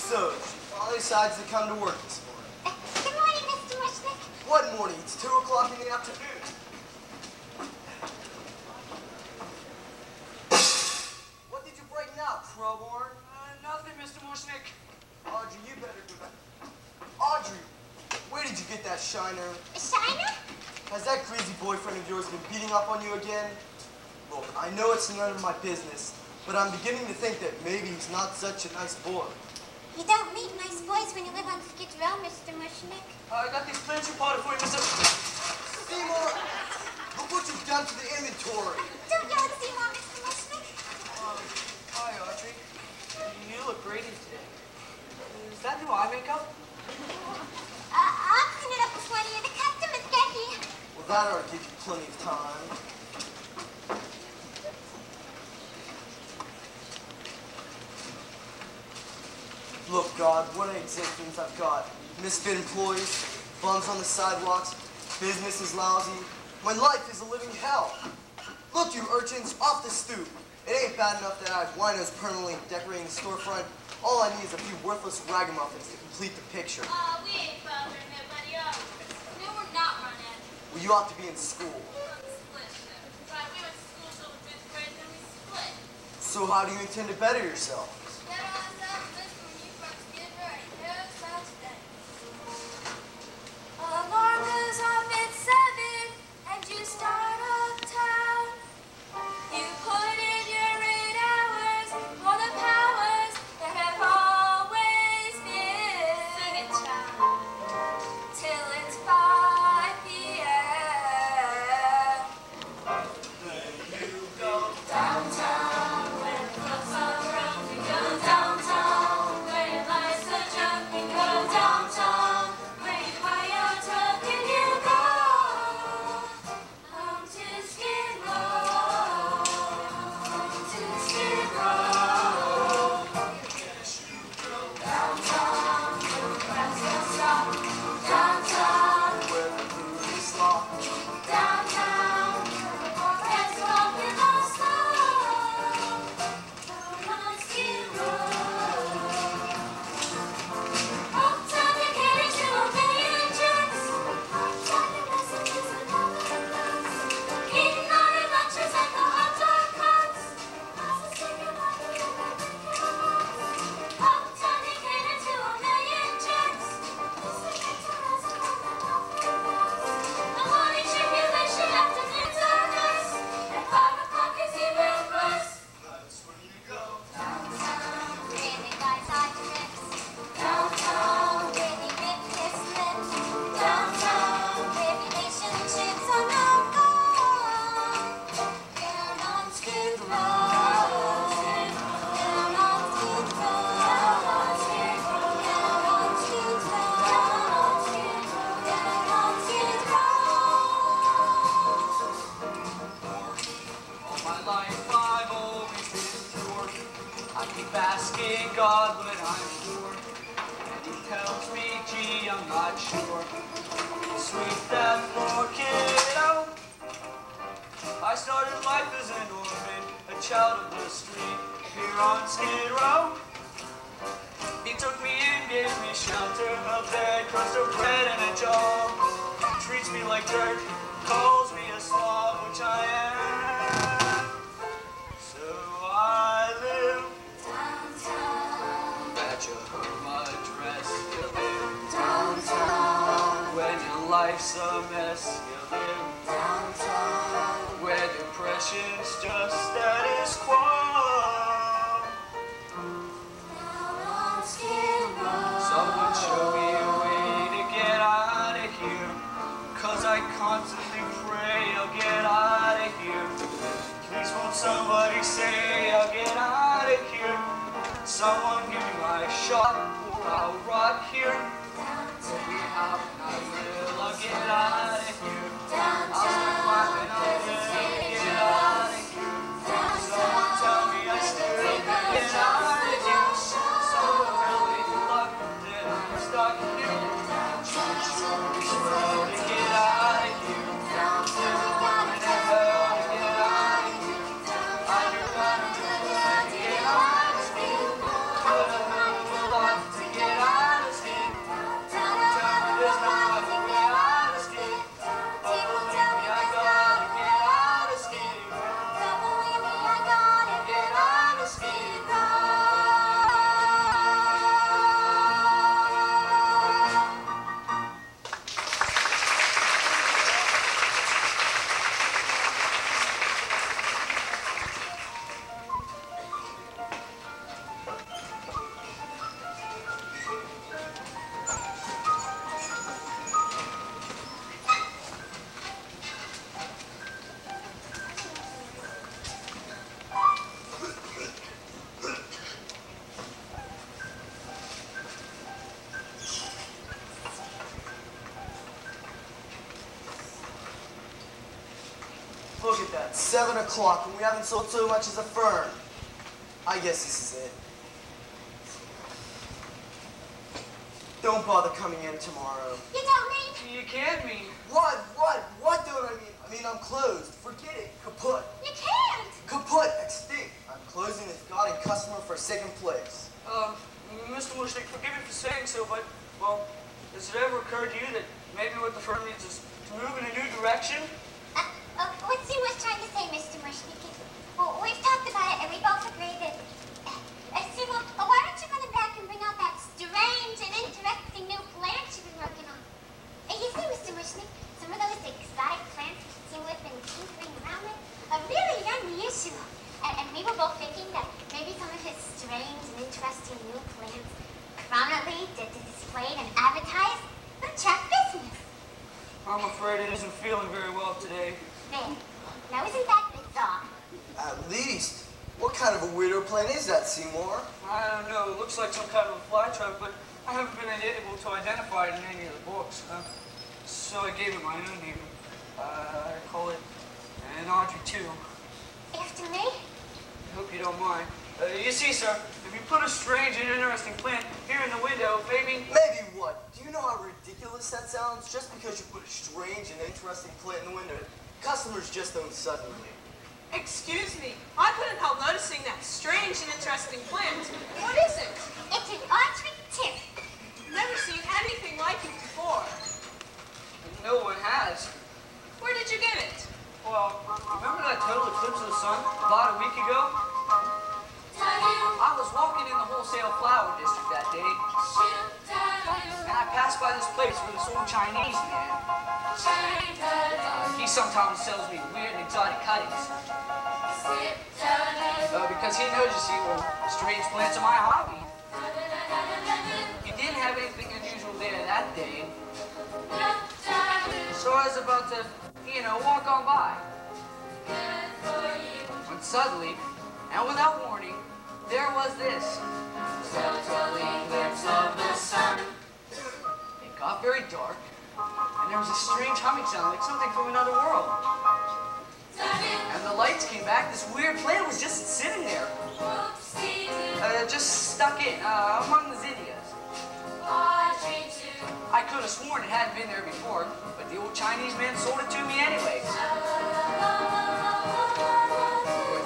So, she finally decides to come to work this morning. Good morning, Mr. Mushnick. What morning? It's 2 o'clock in the afternoon. What did you break now, crowborn? Nothing, Mr. Mushnick. Audrey, you better go back. Audrey, where did you get that shiner? A shiner? Has that crazy boyfriend of yours been beating up on you again? Look, I know it's none of my business, but I'm beginning to think that maybe he's not such a nice boy. You don't meet nice boys when you live on Skid Row, Mr. Mushnick. I got these plants potted for you, Mr. Seymour, look what you've done to the inventory. Don't yell at Seymour, Mr. Mushnick. Hi, Audrey. You look great today. Is that new eye makeup? I'll clean it up before any of the customers get here. Well, that ought to give you plenty of time. Look, God, what an existence I've got. Misfit employees, bums on the sidewalks, business is lousy. My life is a living hell. Look, you urchins, off the stoop. It ain't bad enough that I have winos permanently decorating the storefront. All I need is a few worthless ragamuffins to complete the picture. We ain't bothering nobody else. No, we're not running. Well, you ought to be in school. Split. Right, we went to school till the 5th grade, then we split. So how do you intend to better yourself? Better ourselves this when you folks get ready. No such thing. Alarm goes off at 7 and you start uptown. You put in your 8 hours for the powers that have always been. Sing it, child. Till it's 5 p.m. Then you go Downtown, where the clubs are around. You go downtown, where life's a joke. You go downtown, where you buy your truck and you go home to Skid Row, home to Skid Row. Downtown, where the crowds don't stop. Downtown, Where the food is locked. downtown, where the foreheads walk in the snow. Home on Skid Row. Uptown, you're getting to a million tricks. Uptown, your messages are never enough. Eating all your lunches at the hot dog carts. How's it sticking like a ribbon in your mouth? Uptown, you're getting to a million tricks. Listening to music like a nothing else. The morning tribulation, afternoons are nice. And 5 o'clock is even worse. That's when you go. Downtown, Really nice eye tricks. downtown, Really big kiss lips. downtown. Where relationships are no gone. Down on Skid Row. Down on Skid Row. Down on Skid Row. Down on Skid Row. Down on Skid Row. All my life I've always been pure. I keep asking God what I'm sure. And he tells me, gee, I'm not sure. Sweep that floor, kiddo. I started life as an orphan, a child of the street, here on Skid Row. He took me in, gave me shelter, a bed, crust of bread, and a job. Treats me like dirt, calls me a slob, which I am. So I live Downtown, at your home address. You live downtown, when your life's a mess. You live downtown. where depression's just status quo. Down on Skid Row. Someone show me a way to get out of here. 'Cause I constantly pray I'll get out of here. Please won't somebody say I'll get out of here. Someone give me my shot or I'll rot here. Tell me how I will, I'll get out of here. I'll survive and I'll get out of here. Someone tell me I still get out of here. Someone really luck that I'm stuck here. Sure to get out of here. And I hell to get out of here. I do not get out of here. But I have a lot to Look at that, 7 o'clock, and we haven't sold so much as a fern. I guess this is it. Don't bother coming in tomorrow. You don't mean? You can't mean. What don't I mean? I mean, I'm closed. Forget it. Kaput. You can't. Kaput. Extinct. I'm closing this god and customer for second place. Mr. Mushnik, forgive me for saying so, but, well, has it ever occurred to you that maybe what the firm needs is to move in a new direction? What's he was trying to say, Mr. Mushnik? Well, we've talked about it, and we both agree that... why don't you run back and bring out that strange and interesting new plant you've been working on? You see, Mr. Mushnik, some of those exotic plants you seem to have been tinkering around with are really unusual. And we were both thinking that maybe some of his strange and interesting new plants prominently displayed and advertised would attract business. I'm afraid it isn't feeling very well today. There. Now, isn't that bizarre? At least. What kind of a weirdo plant is that, Seymour? I don't know. It looks like some kind of a flytrap, but I haven't been able to identify it in any of the books. So I gave it my own name. I call it an Audrey 2. After me? I hope you don't mind. You see, sir, if you put a strange and interesting plant here in the window, maybe... Maybe what? Do you know how ridiculous that sounds? Just because you put a strange and interesting plant in the window, customers just don't suddenly. Excuse me, I couldn't help noticing that strange and interesting plant. What is it? It's an Audrey 2. Never seen anything like it before. No one has. Where did you get it? Well, remember that total eclipse of the sun about a week ago? I was walking in the wholesale flower district that day, and I passed by this place where this old Chinese man, he sometimes sells me weird and exotic cuttings. Because he knows, you see, well, strange plants are my hobby. He didn't have anything unusual there that day. So I was about to, walk on by. When suddenly, and without warning, there was this. It got very dark, and there was a strange humming sound like something from another world. And the lights came back, this weird plant was just sitting there. Just stuck in, among the zinnias. I could have sworn it hadn't been there before, but the old Chinese man sold it to me anyway.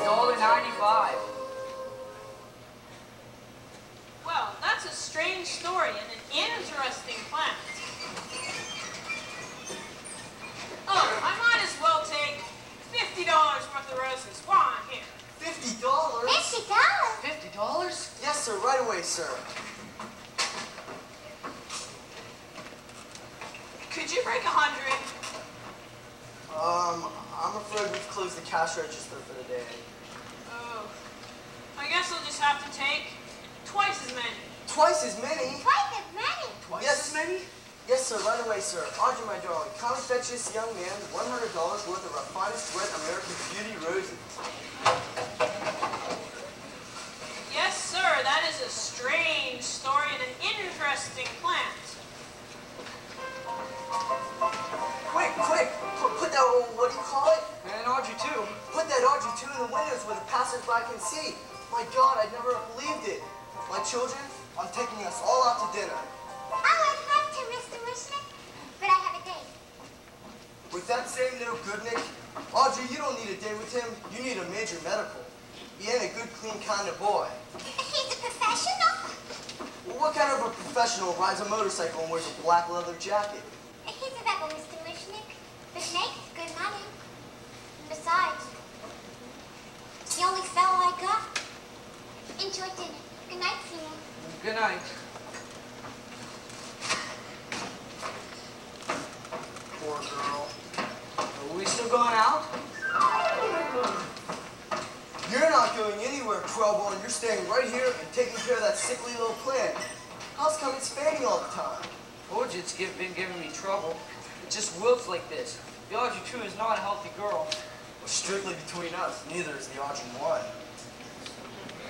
For $1.95. Well, that's a strange story and an interesting plant. Oh, I might as well take $50 worth of roses. Go on, here. $50? $50? $50? Yes, sir. Right away, sir. Could you break 100? I'm afraid we've closed the cash register for the day. Oh, I guess I'll just have to take twice as many. Twice as many? Twice as many? Twice Yes. as many? Yes, sir. Right away, sir. Audrey, my darling, come and fetch this young man $100 worth of our finest red American Beauty roses. Yes, sir, that is a strange story and an interesting plant. Quick! Put that, what do you call it? And Audrey, too. Put that Audrey 2 in the windows where the passersby can see. My God, I never believed it. My children, I'm taking us all out to dinner. Oh, I'd love to, Mr. Mushnik, but I have a date. With that same little Goodnick, Audrey, you don't need a date with him. You need a major medical. He ain't a good, clean kind of boy. He's a professional? Well, what kind of a professional rides a motorcycle and wears a black leather jacket? He's a rebel, Mr. Mushnik, but makes good money. And besides, it's the only fellow I got. Enjoy dinner. Good night, Seymour. Good night. Poor girl. Are we still going out? You're not going anywhere, Crowbone. You're staying right here and taking care of that sickly little plant. How's come it's fanning all the time? Told you it's been giving me trouble. It just wilts like this. The Audrey 2 is not a healthy girl. Well, strictly between us, neither is the Audrey 1.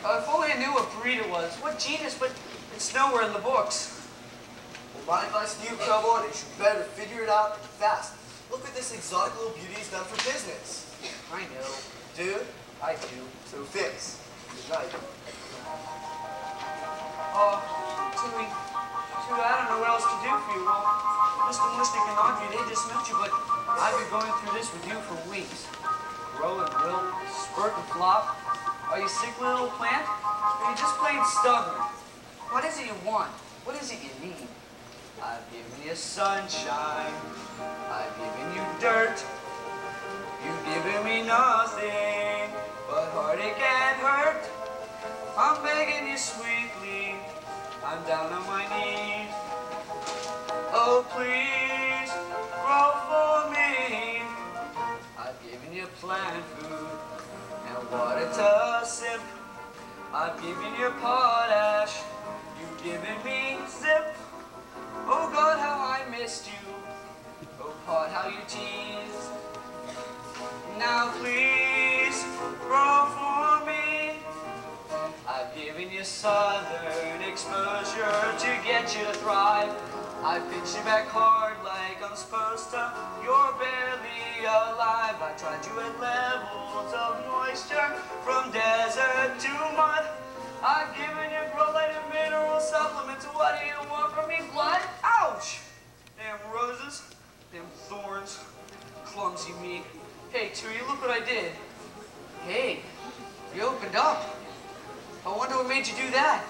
If only I knew what breed it was. What genus, but it's nowhere in the books. Well, my advice to you, Crowbone, is you better figure it out fast. Look what this exotic little beauty has done for business. I know. Dude, I do. so fix. Good night. Tui, I don't know what else to do for you. Well, Mr. Mushnick and Audrey, they just met you, but I've been going through this with you for weeks. Grow and wilt, spurt and flop. Are you sick, little plant? Or are you just plain stubborn? What is it you want? What is it you need? I've given you sunshine. I've given you dirt. You've given me nothing but heartache and hurt. I'm begging you sweetly. I'm down on my knees. Oh, please, grow for me. I've given you plant food and water to sip. I've given you potash. You've given me zip. Oh, God, how I missed you. Oh, pot, how you teased. Now, please, grow for me. I've given you southern exposure to get you to thrive. I pitched you back hard like I'm supposed to. You're barely alive. I tried you at levels of moisture from desert to mud. I've given you grow light and mineral supplements. What do you want from me, blood? Ouch! Damn roses, damn thorns, clumsy me. Hey, Tui, look what I did. Hey, you opened up. I wonder what made you do that.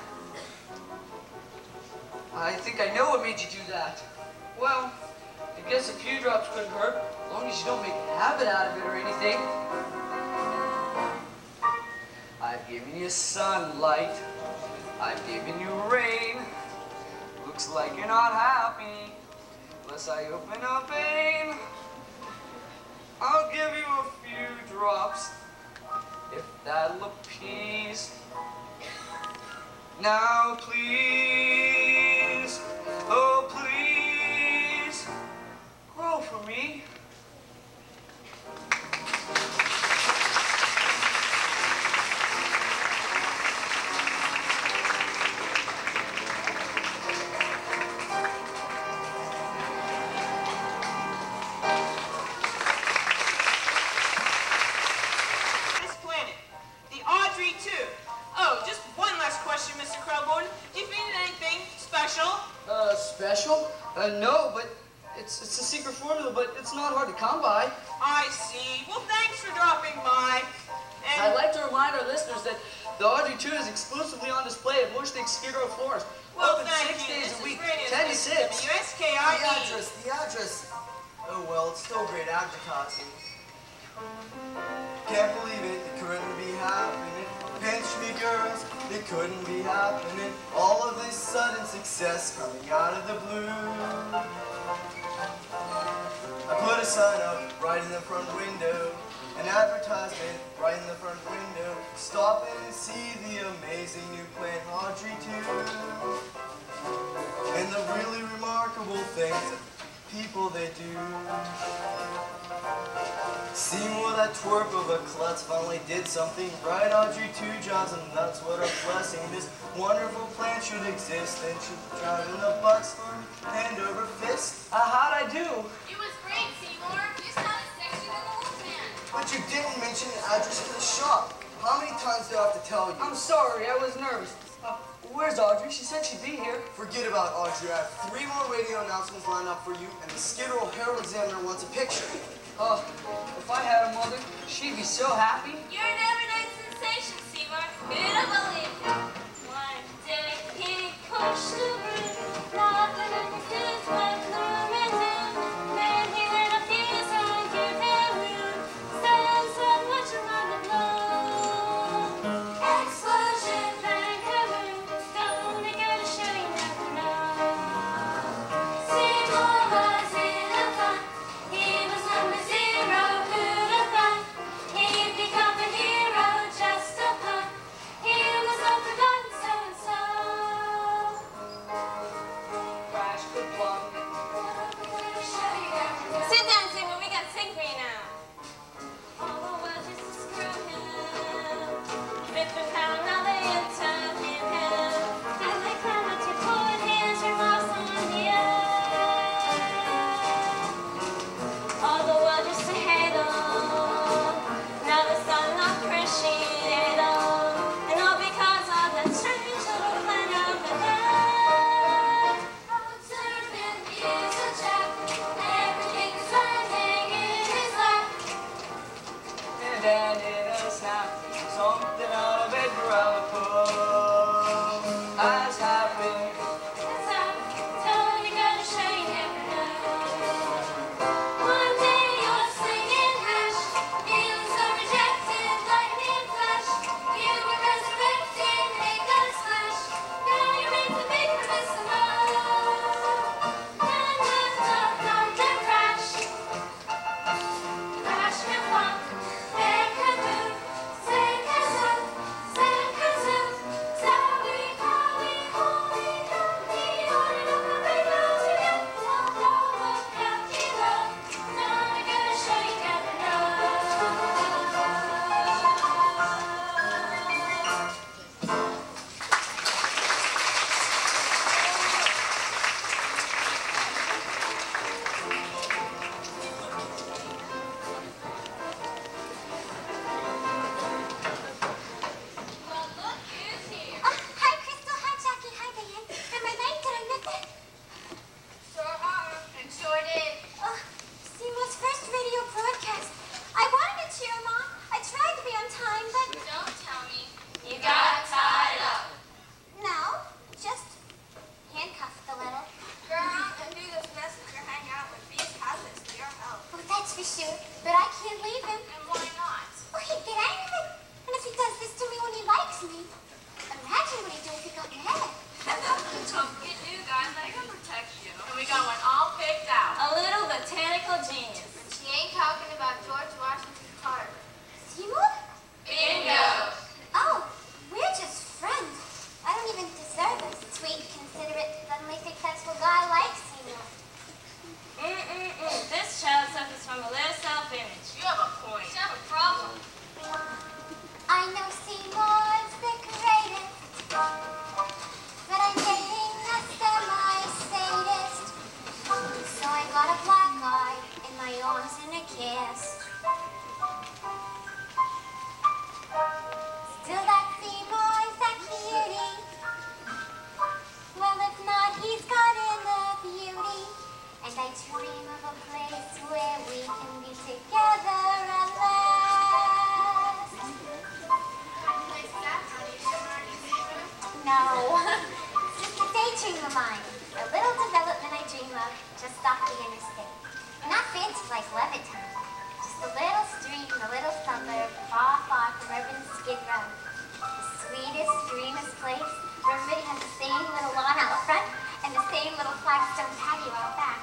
I think I know what made you do that. Well, I guess a few drops couldn't hurt, as long as you don't make a habit out of it or anything. I've given you sunlight. I've given you rain. Looks like you're not happy, unless I open a vein. I'll give you a few drops, if that'll appease. Now please, oh please, grow for me. This planet, the Audrey 2. Oh, just one last question, Mr. Crowborn. Do you find anything special? Special? No, but it's a secret formula, but it's not hard to come by. I see. Well, thanks for dropping by. And I'd like to remind our listeners that the Audrey 2 is exclusively on display at Mushnick Skid Row floors. well, Open thank 6 you. days This a week, is radio 10 to 6. The WSKIE. address. Oh well, it's still great advertising. Can't believe it couldn't be happening. Pinch me girls, it couldn't be happening. All of this sudden success coming out of the blue. I put a sign up right in the front window, an advertisement right in the front window. Stop in and see the amazing new plant Audrey 2. And the really remarkable things that people they do. Seymour, that twerp of a klutz, finally did something right. Audrey 2 jobs and nuts, what a blessing. This wonderful plant should exist and should drive in the bucks for hand over fist. How'd I do? It was great, Seymour. You sounded sexier than the Wolfman. But you didn't mention the address to the shop. How many times do I have to tell you? I'm sorry, I was nervous. Where's Audrey? She said she'd be here. Forget about Audrey. I have 3 more radio announcements lined up for you, and the Skid Row Herald Examiner wants a picture. If I had a mother, she'd be so happy. You're an overnight sensation, Seymour. Who'd have believed it? One day he pushed a broom, laughing at his wife luring him. Then he lit a fuse and gave him room. Stand so much around the globe. Explosion, bang, kaboom. Gonna get a show you never know. Seymour was in a fun. He was number 0. Who'd have thought he'd become a hero? Just a pun. He was But I can't leave him. And why not? Well, he'd get angry. And if he does this to me when he likes me, imagine what he'd do if he got mad. Don't get new guys that can protect you. And we got one all picked out. A little botanical genius. And she ain't talking about George Washington Carver. Seymour? Bingo! Oh, we're just friends. I don't even deserve a sweet, considerate, suddenly successful guy like Seymour. This child suffers from a little self-image. You have a point. You have a problem. I know Seymour's the greatest, but I'm dating a semi-sadist. So I got a black eye in my arms in a cast. Still that Seymour's a cutie. Well, if not, he's got inner beauty. And I dream of a place where we can be together at last. No, just a daydream of mine. A little development I dream of just off the interstate. Not fancy like Levittown. Just a little stream, a little suburb, far, far from urban Skid Row. The sweetest, dreamiest place where everybody has the same little lawn out front and the same little flagstone patio out back.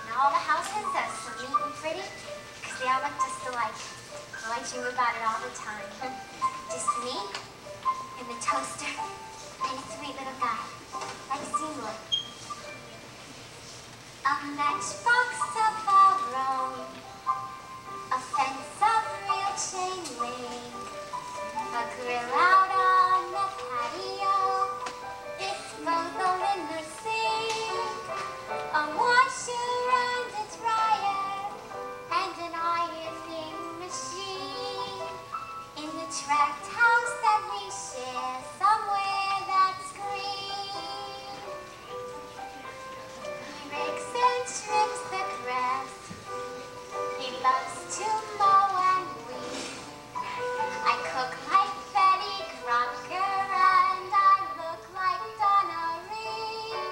And all the houses are so neat and pretty because they all look just alike. Well, I dream about it all the time. Just me and the toaster and a sweet little guy like Seymour. A matchbox of our own, a fence of real chain link, a grill out on the patio, disposal in the sink, a washer and a dryer, and an ironing machine. In the tract house that we share somewhere that's green. He rakes and trims the grass. He loves to mow and weed. I cook like Betty Crocker and I look like Donna Reed.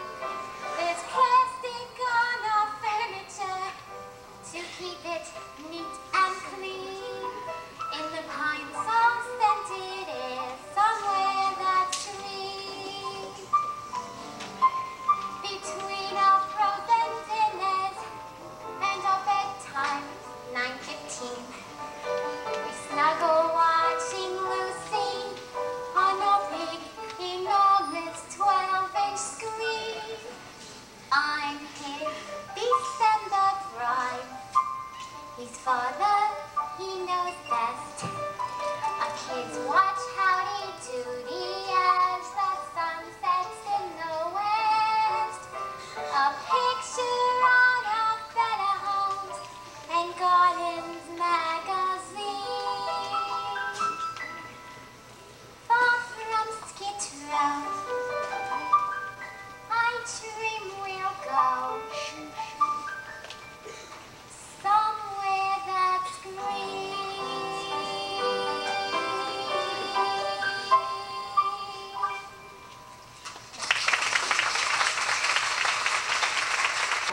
There's plastic on our furniture to keep it neat and clean. In the pine sol scented air somewhere that's green. Between our frozen dinners and our bedtime, 9:15, we snuggle watching Lucy on our big, enormous 12-inch screen. I'm his December bride. He's father, he knows best. Our kids watch Howdy Doody as the sun sets in the west. A picture on our Better Homes and Gardens magazine. Far from Skid Row, I dream we'll go somewhere that's green.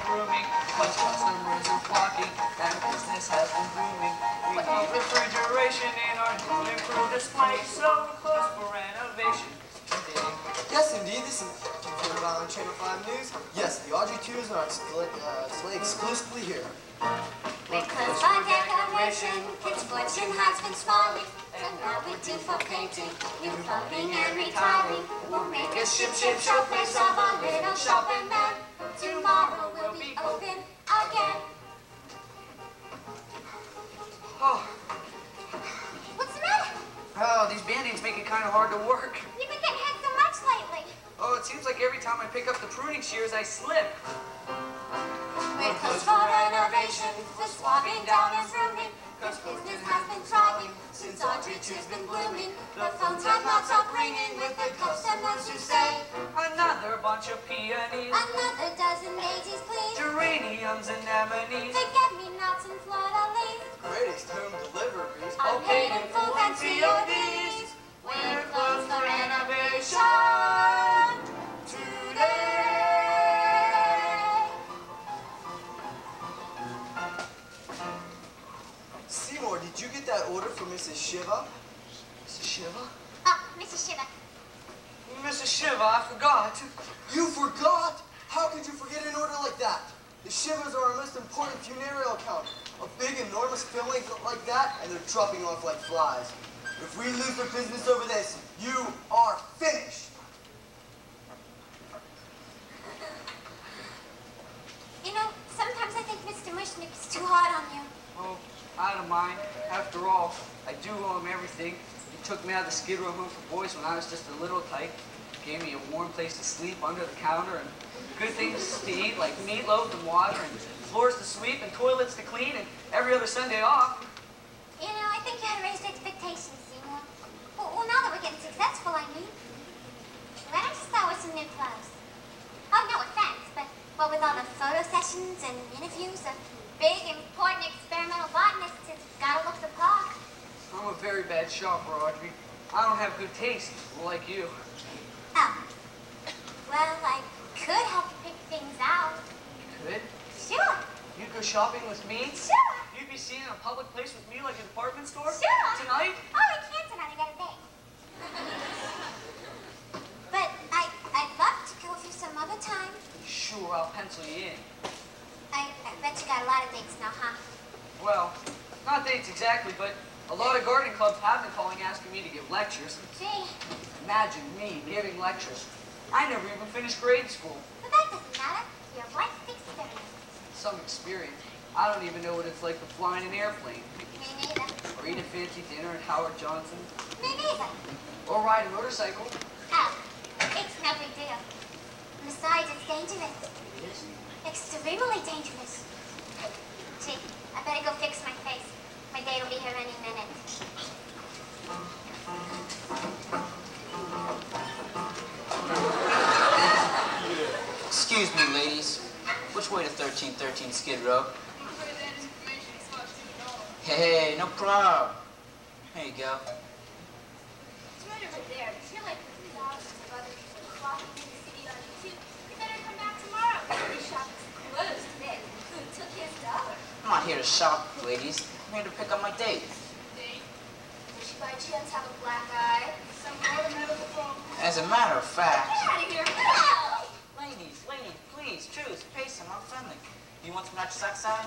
Grooming, customers are flocking, and business has been booming. We need refrigeration in our new improved display, so close for renovation. Yes, indeed, this is reported on Channel 5 News. Yes, the Audrey 2s are displayed exclusively here. We're close for decoration, its fortune has been swallowed, and now we're due for painting, new plumbing and retiring. We'll make a ship showplace of our little shop, and then tomorrow we'll be open again. Oh, What's the matter? oh, these band-aids make it kind of hard to work. You've been getting hit so much lately. Oh, it seems like every time I pick up the pruning shears, I slip. We're close for renovation, the swabbing down is rooming, cause business has been thriving since Audrey 2's been blooming. The phones have not stopped ringing with the customers who say, Another bunch of peonies, another dozen daisies, please. geraniums, anemones. Forget-me-nots and fleur-de-lis. Greatest home deliveries. All paid in full and CODs. We're closed for renovation today. Shiva. Mrs. Shiva? Oh, Mrs. Shiva. Mrs. Shiva, I forgot. You forgot? How could you forget an order like that? The Shivas are our most important funereal account. A big, enormous family like that, and they're dropping off like flies. If we lose the business over this, you are finished. You know, sometimes I think Mr. Mushnick is too hard on you. Oh, I don't mind. After all, I do owe him everything. He took me out of the Skid Row home for boys when I was just a little tyke. Gave me a warm place to sleep under the counter and good things to eat like meatloaf and water and floors to sweep and toilets to clean and every other Sunday off. You know, I think you had raised expectations, Seymour. Well, now that we're getting successful, I mean. Why don't you start with some new clothes? Oh, no offense, but with all the photo sessions and interviews, a big, important experimental botanist has gotta look the part. I'm a very bad shopper, Audrey. I don't have good taste like you. Oh. Well, I could help you pick things out. Could? Sure. You'd go shopping with me? Sure. You'd be seen in a public place with me like a department store? Sure. Tonight? Oh, I can't tonight. I got a date. But I'd love to go with you some other time. Sure, I'll pencil you in. I bet you got a lot of dates now, huh? Well, not dates exactly, but a lot of gardening clubs have been calling asking me to give lectures. Gee. Imagine me giving lectures. I never even finished grade school. But that doesn't matter. You have life experience. Some experience. I don't even know what it's like to fly in an airplane. Me neither. Or eat a fancy dinner at Howard Johnson. Me neither. Or ride a motorcycle. Oh, it's no big deal. Besides, it's dangerous. It is. Extremely dangerous. Gee, I better go fix my face. My date will be here any minute. Excuse me, ladies. Which way to 1313 Skid Row? Hey, no problem. Here you go. It's right over there. There's here like thousands of other people flocking in the city on you too. You better come back tomorrow. Every shop is closed today. Who took his dollar? I'm not here to shop, ladies. I'm here to pick up my date. Date? Does she by chance have a black eye? Some other medical problem? As a matter of fact... Get out of here. No! Ladies, please, choose. Pace him. I'm friendly. You want some nitrous oxide?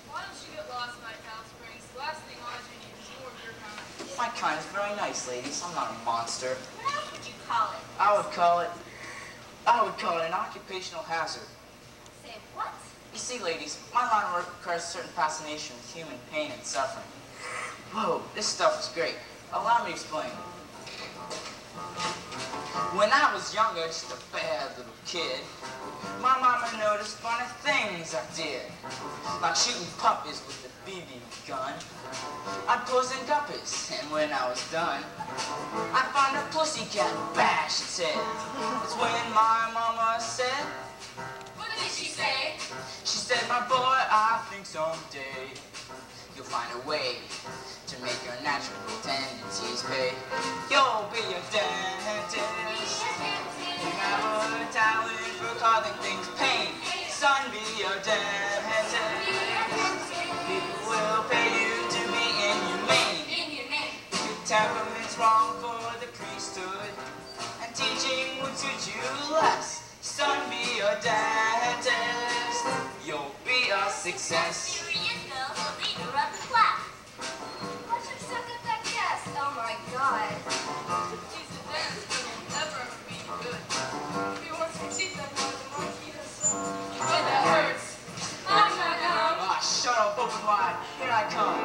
Why don't you get lost in Town Springs? The last thing Audrey needs is more of your kind. My kind is very nice, ladies. I'm not a monster. What else would you call it? I would call it an occupational hazard. Say what? You see, ladies, my line of work requires a certain fascination with human pain and suffering. Whoa, this stuff is great. Allow me to explain. When I was younger, just a bad little kid, my mama noticed funny things I did. Like shooting puppies with a BB gun. I'd poison guppies, and when I was done, I'd find a pussycat and bash its head. That's when my mama said, What did she say? she said, my boy, I think someday you'll find a way to make your natural tendencies pay. You'll be a dentist. You have a talent for causing things pain. Son, be a dentist. People will pay you to be inhumane. Your temperament's wrong for the priesthood, and teaching would suit you less. Son, be a dentist. You'll be a success. Here he is, though, the leader of the class. Watch him suck up that gas. Oh my god. He's a dentist, but he'll never ever be good. If he wants to cheat that much, the monkey has but that hurts. Ah, shut up, open wide. Here I come.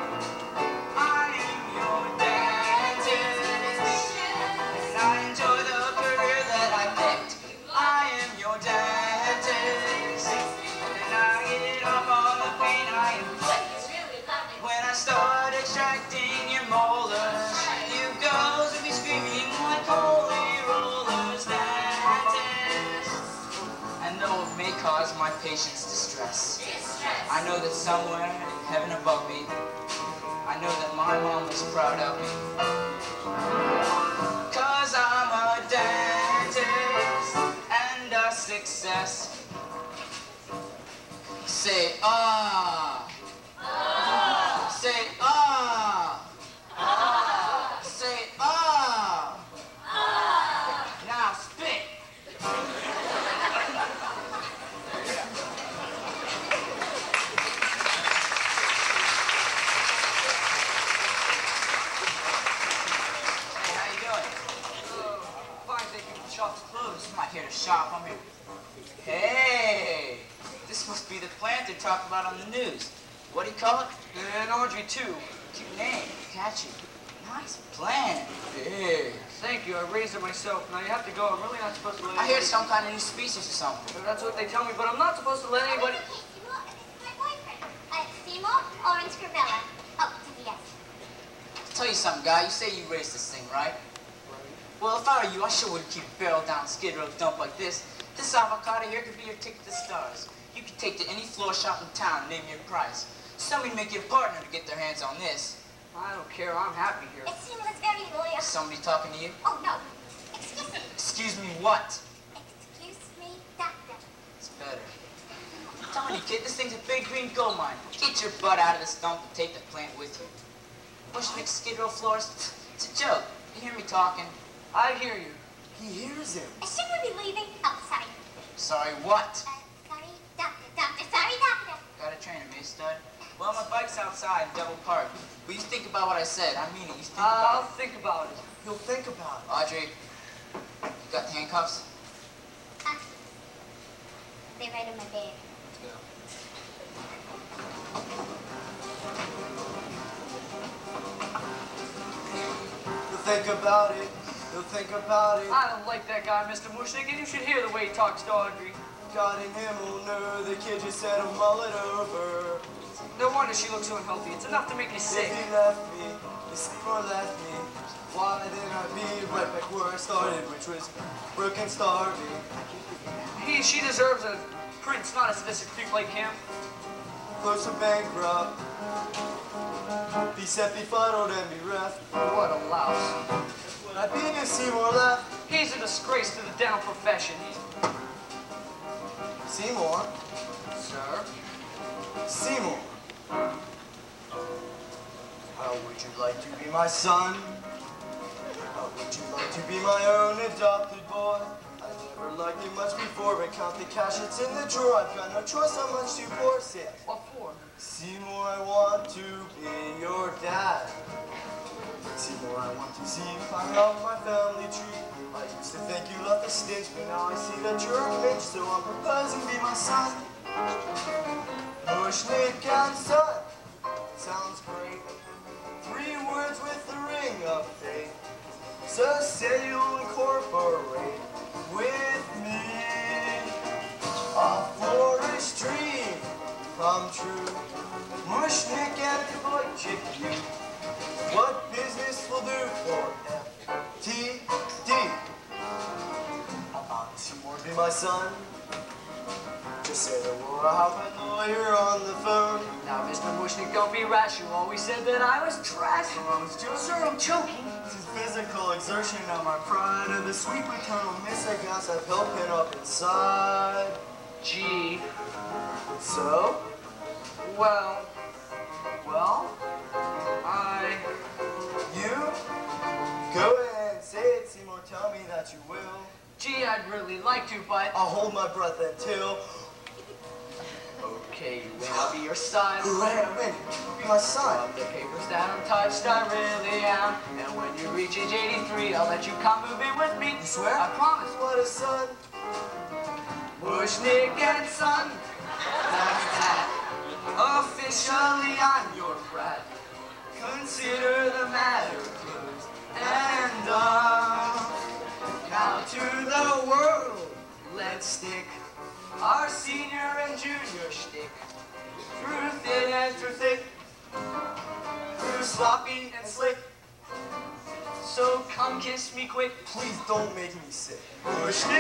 I am your dentist, and I enjoy the career that I picked. I am your dentist, and I get off all the pain I inflict. He's really loving. When I start extracting your molars, you girls will be screaming like holy rollers, dentist. And though it may cause my patients distress, I know that somewhere in heaven above me, I know that my mom is proud of me. 'Cause I'm a dentist and a success. Say ah. Say ah. come here. Hey, this must be the plant they talk about on the news. What do you call it? And Audrey, too. Cute name, catchy. Nice plant. Big. Thank you, I raised it myself. Now you have to go. I'm really not supposed to let I hear anybody... it's some kind of new species or something. That's what they tell me, but I'm not supposed to let anybody... Hey, Seymour, this is my boyfriend. Seymour, Orange Corbella. Oh, yes. I'll tell you something, guy. You say you raised this thing, right? Well, if I were you, I sure wouldn't keep a barrel down Skid Row dump like this. This avocado here could be your ticket to the stars. You could take to any floor shop in town and name your price. Somebody make you a partner to get their hands on this. I don't care. I'm happy here. Seymour is very loyal. Somebody talking to you? Oh, no. Excuse me. Excuse me, what? Excuse me, doctor. It's better. I'm telling you, kid, this thing's a big green gold mine. Get your butt out of this dump and take the plant with you. Bush mix Skid Row floors? It's a joke. You hear me talking? I hear you. He hears him. Should we be leaving? Oh, sorry. Sorry, what? Sorry, doctor. Sorry, doctor. Got a trainer, me, stud? Well, my bike's outside in double park. But you think about what I said. I mean it. You think I'll about it. think about it. He'll think about it. Audrey, you got the handcuffs? They're right in my bag. Let's go. He'll think about it. He'll think about it. I don't like that guy, Mr. Mushnik, and you should hear the way he talks to Audrey. God in him will know the kid just said to mull it over. No wonder she looks so unhealthy. It's enough to make you sick. If he left me, if Seymour left me, why didn't I be right back where I started, which was broke and starving? She deserves a prince, not a sadistic freak like him. Close to bankrupt, be set, befuddled, and bereft. What a louse. Would I be if Seymour left? He's a disgrace to the dental profession. Seymour? Sir? Seymour? How would you like to be my son? How would you like to be my own adopted boy? I never liked you much before, but count the cash, it's in the drawer. I've got no choice, how much to pour, say. What for? Seymour, I want to be your dad. Seymour, I want to see you climb up my family tree. I used to think you left the stench, but now I see that you're a bitch, so I'm proposing be my son. Mushnik and son, sounds great. 3 words with the ring of fate. So say you'll incorporate with me. A flourish dream come true. Mushnik and Kavojik, you. What business will do for FTD? Seymour be my son. Just say the word, I'll have my lawyer on the phone. Now, Mr. Mushnik, don't be rash. You always said that I was trash. I was joking. Sir, I'm choking. This is physical exertion of my pride and the sweet maternal miss I guess I've helping up inside. Gee. So? Well, You? Go ahead, say it, Seymour. Tell me that you will. gee, I'd really like to, but... I'll hold my breath until... Okay, you win. I'll be your son. Hooray, I win. Be my son. The paper's down untouched, I really am. And when you reach age 83, I'll let you come move in with me. You swear? I promise. What a son. Mushnik and son. That's that. Officially, I'm your brat. Consider the matter closed and done. Now to the world, let's stick our senior and junior shtick. Through thin and through thick, through sloppy and slick. So come kiss me quick. Please don't make me sick. Mushnik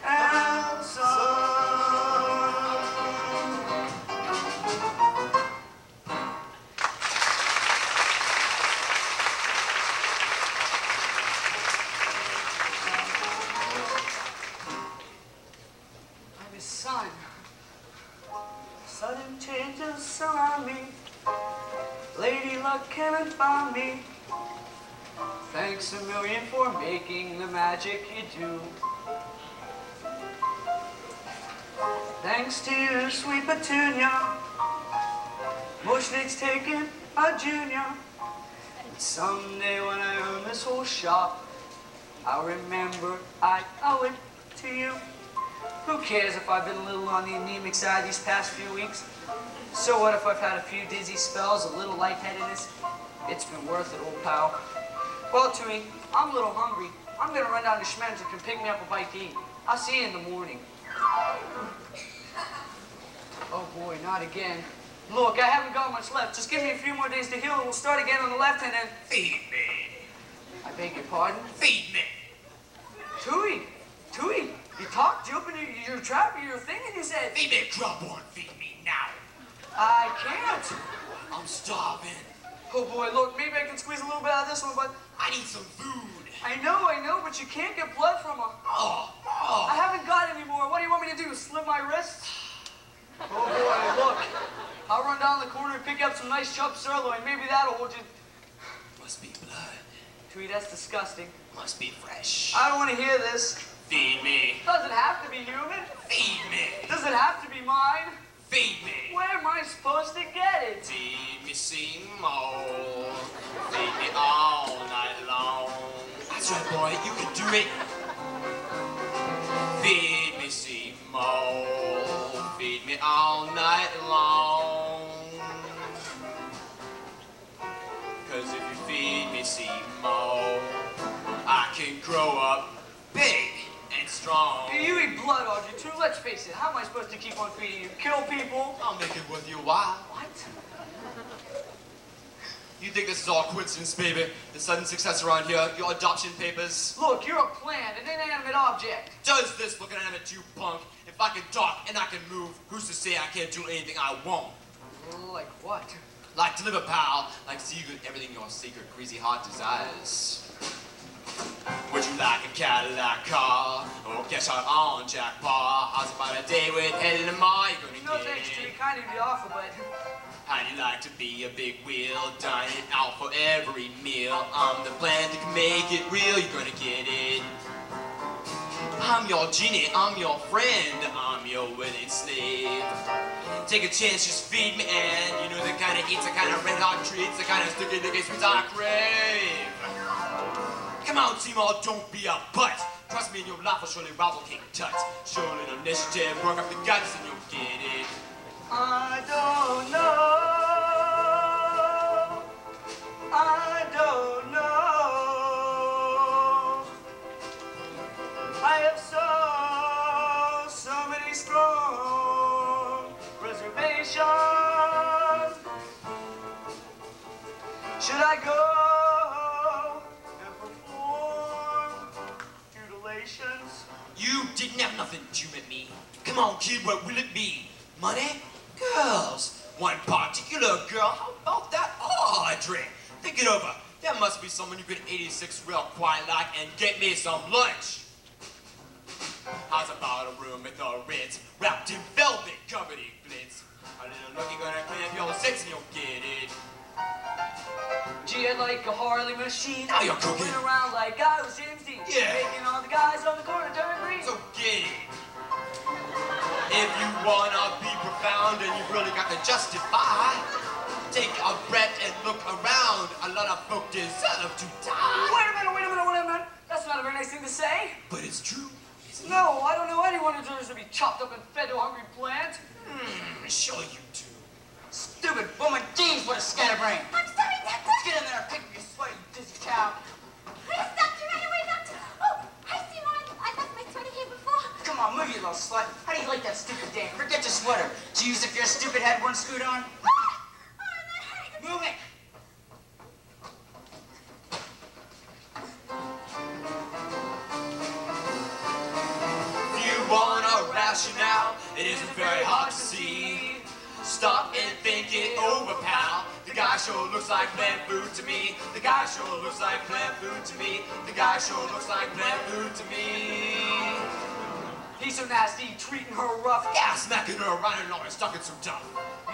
and son. I'm his son. Sudden changes surround me. Lady luck cannot find me. Thanks a million for making the magic you do. Thanks to you, sweet Petunia. Mushnik's taking a junior. And someday when I own this whole shop, I'll remember I owe it to you. Who cares if I've been a little on the anemic side these past few weeks? So what if I've had a few dizzy spells, a little lightheadedness? It's been worth it, old pal. Well, Tui, I'm a little hungry. I'm gonna run down to Schmen's and can pick me up a bite to eat. I'll see you in the morning. Oh boy, not again. Look, I haven't got much left. Just give me a few more days to heal and we'll start again on the left and then... Feed me. I beg your pardon? Feed me. Tui, you talked, you opened your trap, your thing, and you said... Feed me, grub one. Feed me now. I can't. I'm starving. Oh boy, look, maybe I can squeeze a little bit out of this one, but... I need some food. I know, but you can't get blood from a... Oh. I haven't got any more. What do you want me to do, slit my wrists? Oh boy, look. I'll run down the corner and pick up some nice chopped sirloin. Maybe that'll hold you... Must be blood. Tui, that's disgusting. Must be fresh. I don't want to hear this. Feed me. Does it have to be human? Feed me. Does it have to be mine? Feed me. Where am I supposed to get it? Feed me, Seymour. Feed me all night long. That's right, boy. You can do it. Feed me, Seymour. Feed me all night long. 'Cause if you feed me, Seymour, I can grow up big and strong. You eat blood, Audrey, too. Let's face it. How am I supposed to keep on feeding you? Kill people? I'll make it worth your while. What? You think this is all coincidence, baby? The sudden success around here, your adoption papers? Look, you're a plant, an inanimate object. Does this look inanimate to you, punk? If I can talk and I can move, who's to say I can't do anything I want? Like what? Like deliver, pal. Like see you everything your secret, greasy heart desires. Would you like a Cadillac car? Or cash out on jackpot? How's about a day with Ed and Ma? You're gonna No get thanks, it. Tui. Kind of the offer, but... How'd you like to be a big wheel, dining out for every meal? I'm the plan that can make it real, you're gonna get it. I'm your genie, I'm your friend, I'm your willing slave. Take a chance, just feed me, and you know the kind of eats, the kind of red hot treats, the kind of sticky sweets I crave. Come on, Seymour, don't be a butt. Trust me, and your life will surely rival King Tut. Show a little initiative, work up the guts, and you'll get it. I don't know. I have so many strong reservations. Should I go and perform mutilations? You didn't have nothing to at me. Come on, kid, what will it be? Money? Girls. One particular girl. How about that Audrey? Think it over. There must be someone you could 86 real quiet like and get me some lunch. How's about a room with a Ritz wrapped in velvet covered in glitz? A little look, you're gonna clean up your six and you'll get it. Gee, I'd like a Harley machine. Now you're cooking. Moving around like I was James Dean. Yeah. Making all the guys on the corner turn green. So get it. If you wanna be profound and you really got to justify, take a breath and look around. A lot of folk deserve to die. Wait a minute. That's not a very nice thing to say. But it's true. Isn't it? No, I don't know anyone who deserves to be chopped up and fed to a hungry plant. Sure you do. Stupid woman jeans with a scatterbrain. I'm sorry, Doctor. Get in there and pick up your sweaty, dizzy cow. Yes, Doctor, right away, Doctor. Oh, I see more. I left my sweater here before. Come on, move, you little slut. How do you like that stupid dame? Forget your sweater. Did you use it if your stupid head weren't screwed on? Ah! Oh, that hurt. Move it. If you want a rationale, it isn't very hard to see. Stop and think it over, pal. The guy sure looks like plant food to me. The guy sure looks like plant food to me. The guy sure looks like plant food to me. He's so nasty, treating her rough. Yeah, smacking her around and always stuck it so tough.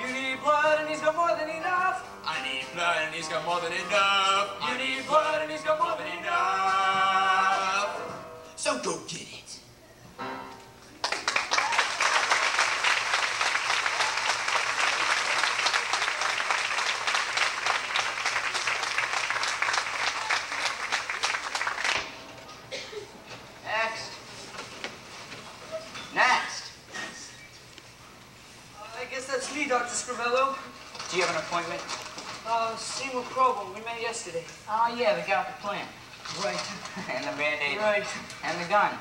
You need blood and he's got more than enough. I need blood and he's got more than enough. You need blood and he's got more than enough. So go get it. Next. Dr. Scrivello. Do you have an appointment? Seymour Crowell. We met yesterday. Oh, yeah, the guy with the plant. Right. And the Band-Aid. Right. And the gun.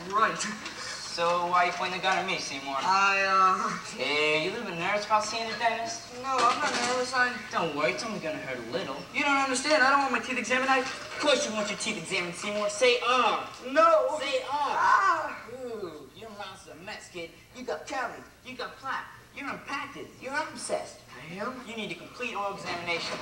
Right. So why are you pointing the gun at me, Seymour? Hey, you a little bit nervous about seeing the dentist? No, I'm not nervous. Don't worry, it's only gonna hurt a little. You don't understand. I don't want my teeth examined. Of course you want your teeth examined, Seymour. Say, No. Say, Ooh, your mouth's a mess, kid. You got caries, you got plaque, you're impacted, you're obsessed. I am? You need a complete oral examination.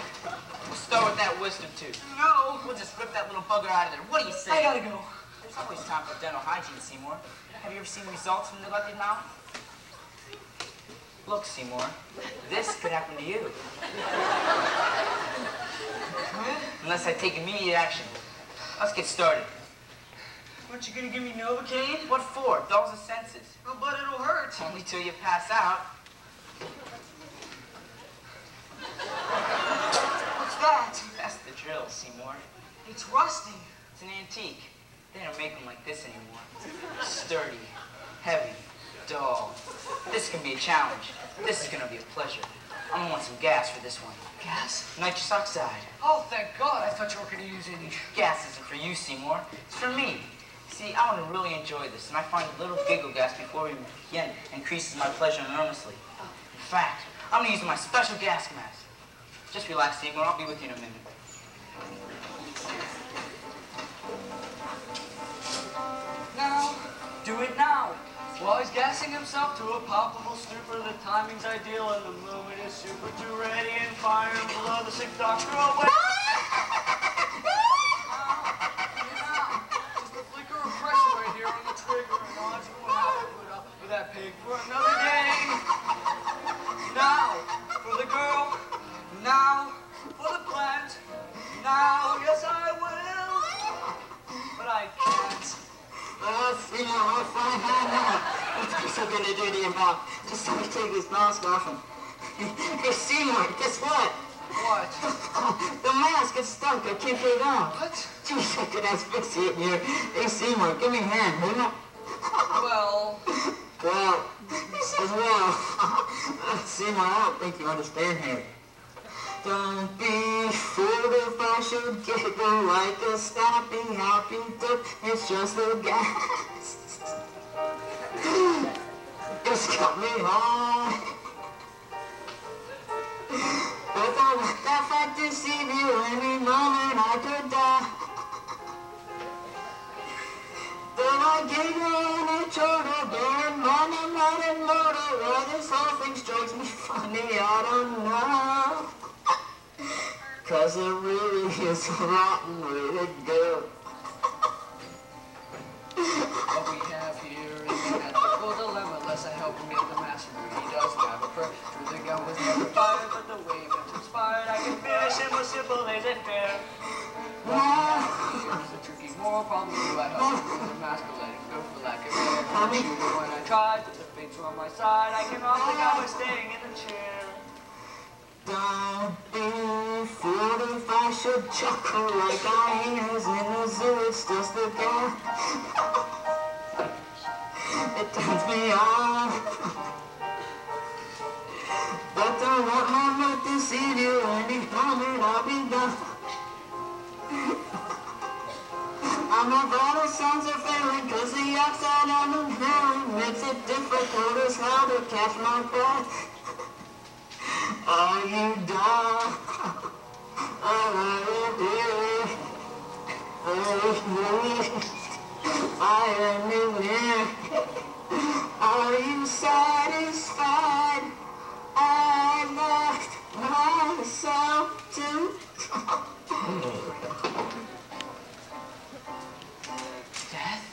We'll start with that wisdom tooth. No. We'll just rip that little bugger out of there. What do you say? I gotta go. There's always time for dental hygiene, Seymour. Have you ever seen results from neglected mouth? Look, Seymour, this could happen to you. Unless I take immediate action. Let's get started. Aren't you gonna give me Novocaine? What for? Dulls the senses. Oh, but it'll hurt. Only till you pass out. What's that? That's the drill, Seymour. It's rusting. It's an antique. They don't make them like this anymore. Sturdy, heavy, dull. This can be a challenge. This is gonna be a pleasure. I'm gonna want some gas for this one. Gas? Nitrous oxide. Oh, thank God. I thought you were gonna use any. Gas isn't for you, Seymour. It's for me. See, I want to really enjoy this, and I find a little giggle gas before we begin increases my pleasure enormously. In fact, I'm gonna use my special gas mask. Just relax, Seymour. I'll be with you in a minute. Now, do it now. While he's gassing himself to a palpable stupor, the timing's ideal and the moment is super too ready and fire and blow the sick doctor away. Just a flicker of pressure right here on the trigger and odds you won't have to put up with that pig for another day. Now, for the girl. Now, for the plant. Now, yes I will. But I can't. Seymour, I'll find out. What's he gonna do to your mouth? Just let me take this mask off him. Hey, Seymour, guess what? What? The mask is stuck. I can't get it off. What? Geez, I could asphyxiate here. Hey, Seymour, give me a hand, will you? Well, Seymour, I don't think you understand here. Don't be fooled if I should giggle like a snappy, happy duck. It's just the gas. It's got me home. But I let that fact deceive you. Any moment I could die. Then I giggle and I chortle, bearing mind I'm not immortal. Why this whole thing strikes me funny, I don't know. 'Cause it really is a rotten way to go. what we have here is an ethical dilemma. Unless I help him get the master, he doesn't have a perk. True, the gun was never fired, but the way it transpired, I can finish him with simple laissez-faire. What we have here is a tricky moral problem. Do I help him with the mask or let him go for lack of air? Shoot him when I tried, but the fates were on my side. I can off the guy by staying in the chair. Don't be fooled if I should chuckle like hyenas in the zoo. It's just the gas. It turns me on. But don't let my mouth deceive you. Any moment I'll be done. And my vital signs are failing 'cause the oxide I'm inhaling makes it difficult as hell to catch my breath. Are you done? I am new here. Are you satisfied? I left myself to death.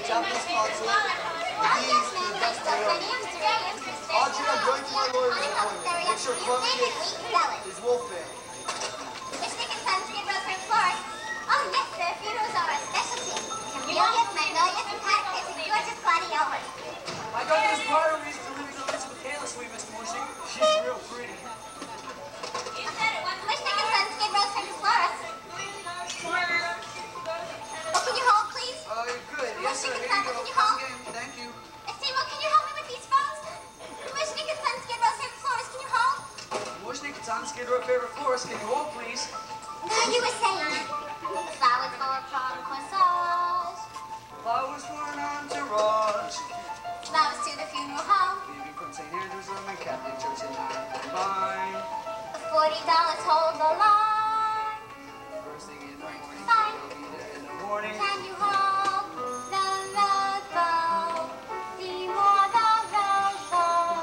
Japanese console, yes, ma'am. There's still plenty of Australians. Audrey, I'm going to my lawyer's appointment. Make sure Club Salad. is wolfing. Fish stick and sun skid roast from florist. Oh, yes, sir. Funerals are a specialty. Camellias, magnolias, and cactus, and gorgeous gladiolas. I got those potteries delivered to Elizabeth Taylor Sweet, Mr. Morrissey. She's real pretty. Fish stick and sun skid roast from florist. Oh, can you hold, please? Good. Yes, sir. Here you go. Can you hold? Thank you. Estimo, can you help me with these phones? Fish stick and sun skid roast from florist. Can you hold? Mushnik, it's on Skid Row favorite florist. Can you hold, please? No, you were saying. Flowers for a prom corsage. Flowers for an entourage. Flowers to the funeral home. Leaving from St. Andrew's Roman Catholic Church in Irvine. $40 hold the line. First thing in the morning, Fine. we'll be there in the morning. Can you hold the rose bow? Seymour, the rose bow.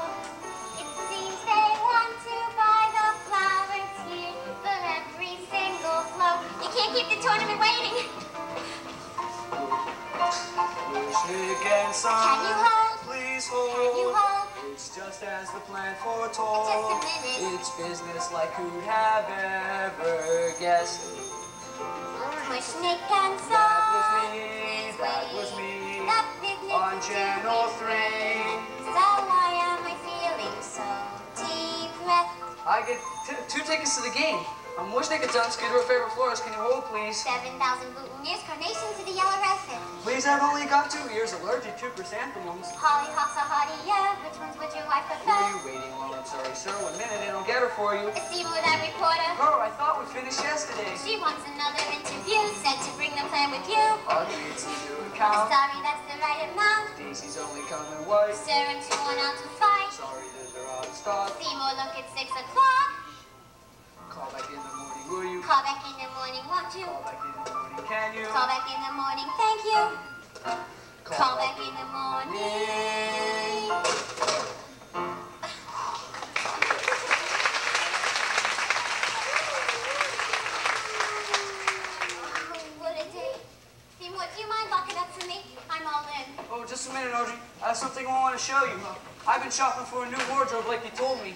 It seems they want to buy the flowers here for every single flow. You can't keep the tournament waiting. Mushnik and son, Can you hold? please Can you hold. hold? It's just as the plan foretold. Just a minute. It's business like who'd have ever guessed. Mushnik and That was son. me, that was me. The business On is Channel business. 3. So why am I feeling so depressed? I get two tickets to the game. I'm Mushnik, it's on Skid Row favorite florist. Can you hold, please? 7,000 boutonnieres, carnations to the yellow roses. Please, I've only got 2 ears, allergic to chrysanthemums. Hollyhocks are hardier. Which ones would your wife Who are prefer? you waiting on? I'm sorry, sir. 1 minute and I'll get her for you. Estimo, that reporter. Her, I thought we finished yesterday. She wants another interview. Said to bring the plan with you. Audrey, it's a new account. Sorry, that's the right amount. Daisy's only coming white. Sir, I'm too worn out to fight. Sorry that they're out of stock. Estimo, look at 6 o'clock. Call back in the morning, will you? Call back in the morning, won't you? Call back in the morning, can you? Call back in the morning, thank you. Call back in the morning. What a day. Seymour, do you mind locking up for me? I'm all in. Oh, just a minute, Audrey. I have something I want to show you. I've been shopping for a new wardrobe like you told me.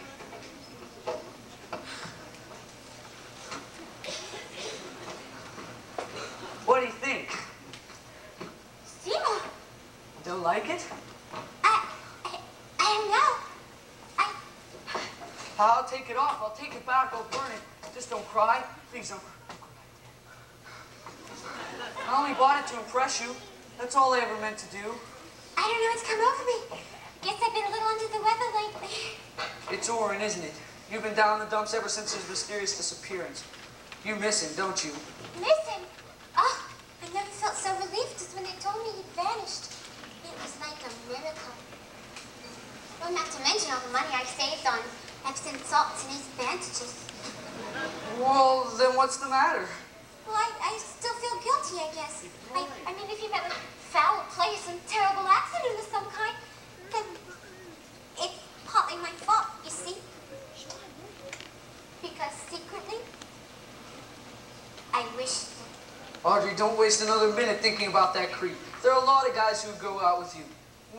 What do you think? Seymour, Don't like it? I don't know. I'll take it off. I'll take it back. I'll burn it. Just don't cry. Please don't cry. I only bought it to impress you. That's all I ever meant to do. I don't know what's come over me. Guess I've been a little under the weather lately. It's Orrin, isn't it? You've been down in the dumps ever since his mysterious disappearance. You miss him, don't you? Listen. Oh, I never felt so relieved as when they told me he'd vanished. It was like a miracle. Well, not to mention all the money I saved on Epsom salts and his bandages. Well, then what's the matter? Well, I still feel guilty, I guess. I mean, if he met with foul play, some terrible accident of some kind, then it's partly my fault, you see. Because secretly, I wish. Audrey, don't waste another minute thinking about that creep. There are a lot of guys who go out with you.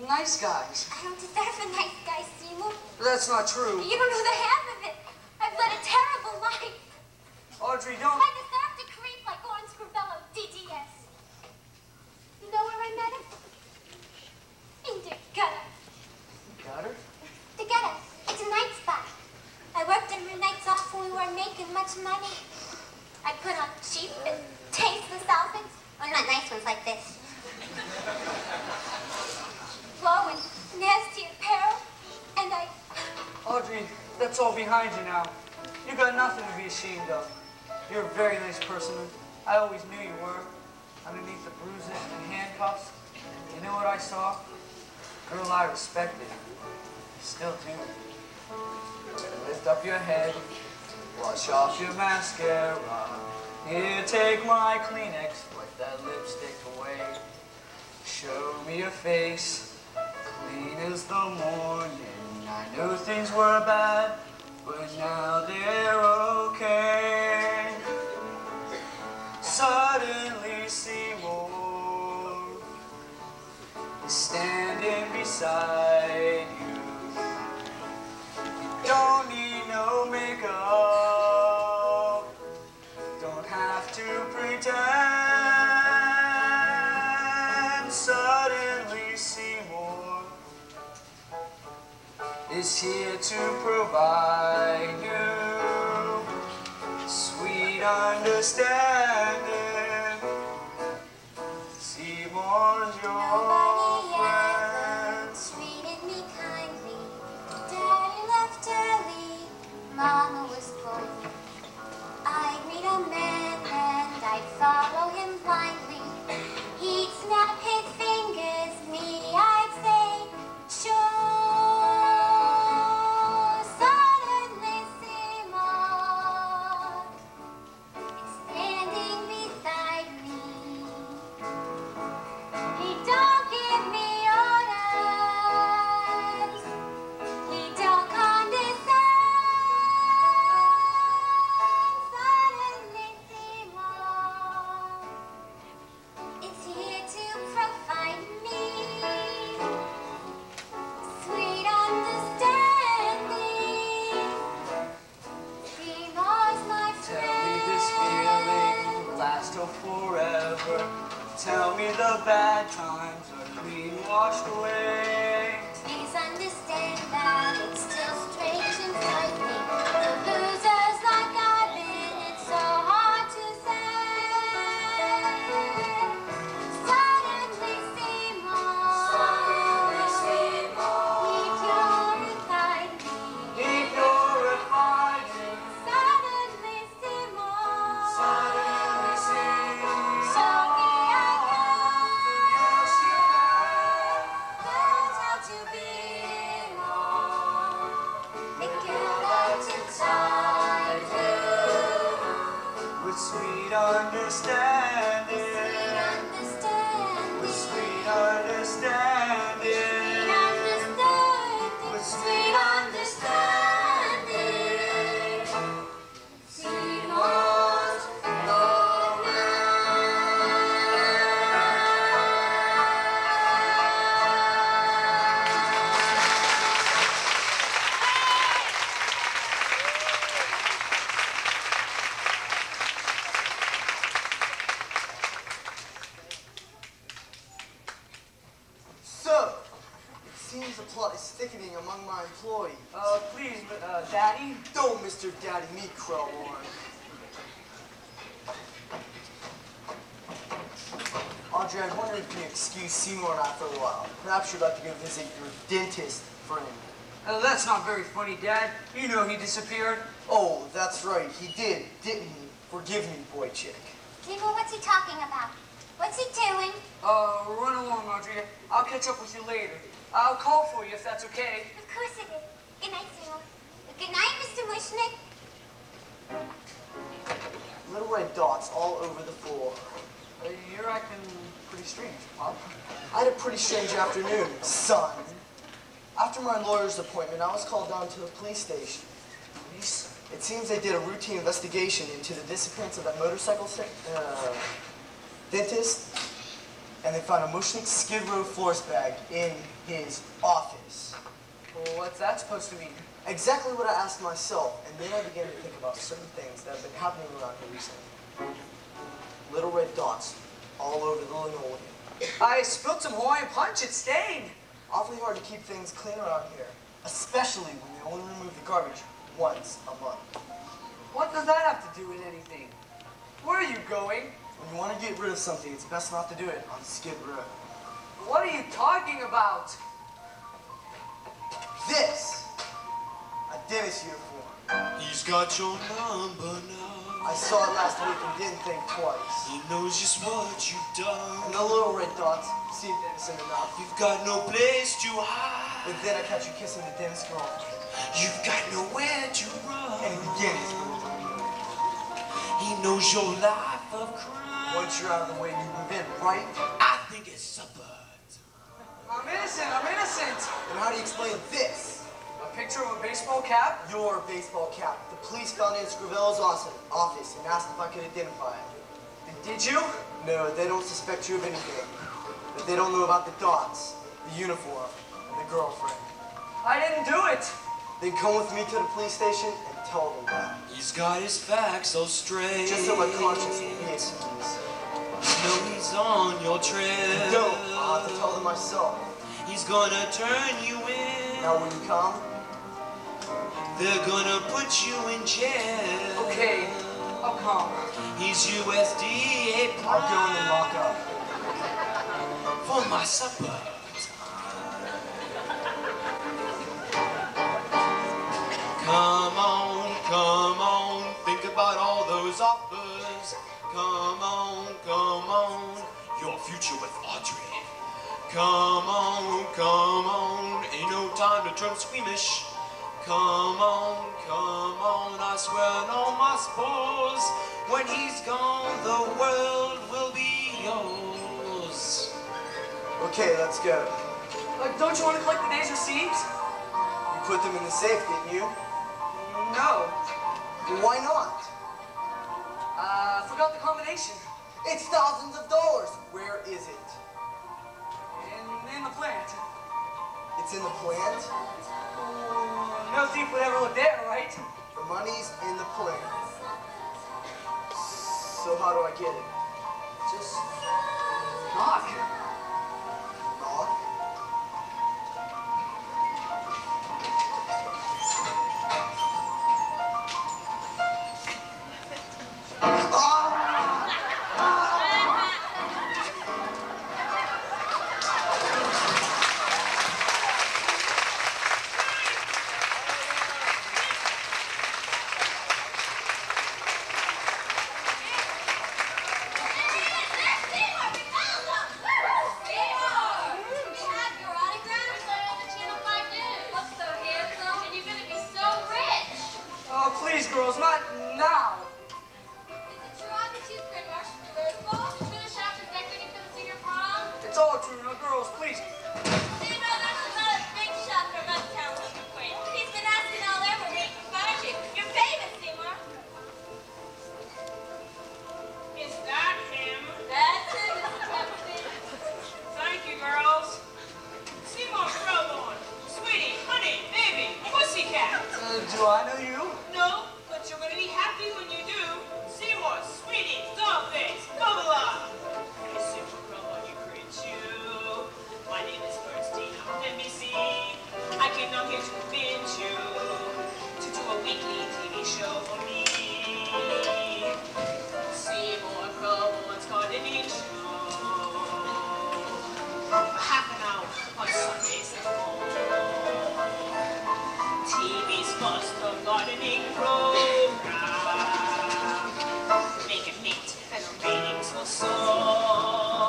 Nice guys. I don't deserve a nice guy, Seymour. That's not true. You don't know the half of it. I've led a terrible life. Audrey, don't... I deserve to creep like Orange Scrivello, DDS. You know where I met him? In the gutter. Got her? The gutter. It's a night spot. I worked in my nights off when we weren't making much money. I put on cheap and tasteless outfits. Well, not nice ones like this. Low and nasty apparel. And I... Audrey, that's all behind you now. You got nothing to be ashamed of. You're a very nice person. I always knew you were. Underneath the bruises and handcuffs, you know what I saw? A girl I respected. Still do. Lift up your head, wash off your mascara. Here, take my Kleenex, wipe that lipstick away. Show me your face, clean as the morning. I know things were bad, but now they're okay. Suddenly Seymour standing beside you. You don't need no makeup, don't have to pretend. Suddenly Seymour is here to provide you sweet understanding. Seymour's your Nobody friend. ever treated me kindly. Daddy left early, Mama was poorly. I'd meet a man and I'd follow him blindly. He'd snap his fingers, me I'd say, sure. Suddenly Seymour is standing beside me. He don't give me orders. He don't condescend. Suddenly Seymour is here to provide me sweet understanding. Seymour's my Tell me this feeling friend. will last till forever. Tell me the bad times are clean washed away. Please understand that it's still strange and frightening. The losers like I've been, it's so hard to say. Suddenly Seymour, he glorified me. He glorified you. Suddenly Seymour, Suddenly Seymour. so here I Yes, you come. Learned how to be more. The girl I took time to. with sweet understanding. With sweet understanding. With sweet understanding. Seymour's So, it seems the plot is thickening among my employees. Please, Daddy. Don't Mr. Daddy me, Crowhorn. Audrey, I wonder if you can excuse Seymour and I for a while. Perhaps you'd like to go visit your dentist friend. That's not very funny, Dad. You know he disappeared. Oh, that's right. He did, didn't he? Forgive me, boy chick. Seymour, what's he talking about? What's he doing? Run along, Audrey. I'll catch up with you later. I'll call for you if that's okay. Of course it is. Good night, Seymour. Good night, Mr. Mushnick. Little red dots all over the floor. You're acting pretty strange, Pop. I had a pretty strange afternoon, son. After my lawyer's appointment, I was called down to the police station. Police? It seems they did a routine investigation into the disappearance of that motorcycle dentist, and they found a Mushnick Skid Row florist bag in his office. Well, what's that supposed to mean? Exactly what I asked myself, and then I began to think about certain things that have been happening around here recently. Little red dots all over the linoleum. I spilled some Hawaiian punch. It's stained. Awfully hard to keep things clean around here, especially when they only remove the garbage once a month. What does that have to do with anything? Where are you going? When you want to get rid of something, it's best not to do it on Skid Row. What are you talking about? This! A dentist uniform. He's got your number now. I saw it last week and didn't think twice. He knows just what you've And done. the little red dots seemed innocent enough. You've got no place to hide. But then I catch you kissing the dentist girl. You've got nowhere to And run. again, it's brutal. He knows your life of crime. Once you're out of the way, you move in, right? I think it's supper. I'm innocent. I'm innocent. And how do you explain this? A picture of a baseball cap? Your baseball cap. The police found it in Scrivello's office and asked if I could identify it. And did you? No, they don't suspect you of anything. But they don't know about the dots. the uniform, and the girlfriend. I didn't do it. Then come with me to the police station and tell them that. He's got his facts so straight. Just so my conscience will be at ease. No, he's on your trail. Don't. I'll have to tell them myself. He's gonna turn you in. Now, will you come? They're gonna put you in jail. Okay, I'll come. He's USDA I'll go and then lock up. for my supper. Come on, think about all those offers. Come on, your future with Audrey. Come on, ain't no time to turn squeamish. Come on, I swear on all my spores. When he's gone, the world will be yours. Okay, let's go. Don't you want to collect the day's receipts? You put them in the safe, didn't you? No. Why not? Forgot the combination. It's thousands of dollars. Where is it? In the plant. It's in the plant? No thief would ever look there, right? The money's in the plant. So how do I get it? Just knock. Knock? Oh, please, girls, not now. It's all true. No, girls, please. Is that him? Thank you, girls. Seymour Crowborn. Sweetie, honey, baby, pussycat. Do I know you? No, but you're gonna be happy when you do. Seymour, sweetie, dollface, bubble up. Hey, Seymour Crowborn, you pretty too. My name is Bernstein. I'm NBC. I came down here to convince you to do a weekly TV show for me. Seymour Crowborn's gardening show. Half an hour on Sundays at home. TV's first gardening program. Make it neat and the ratings will soar.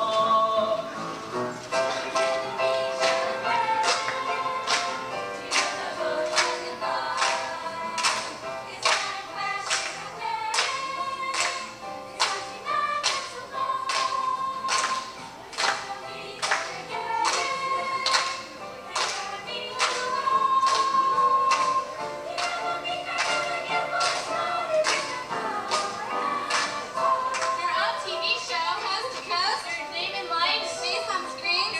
Your own TV show, coast to coast, your name in lights, face on the screen.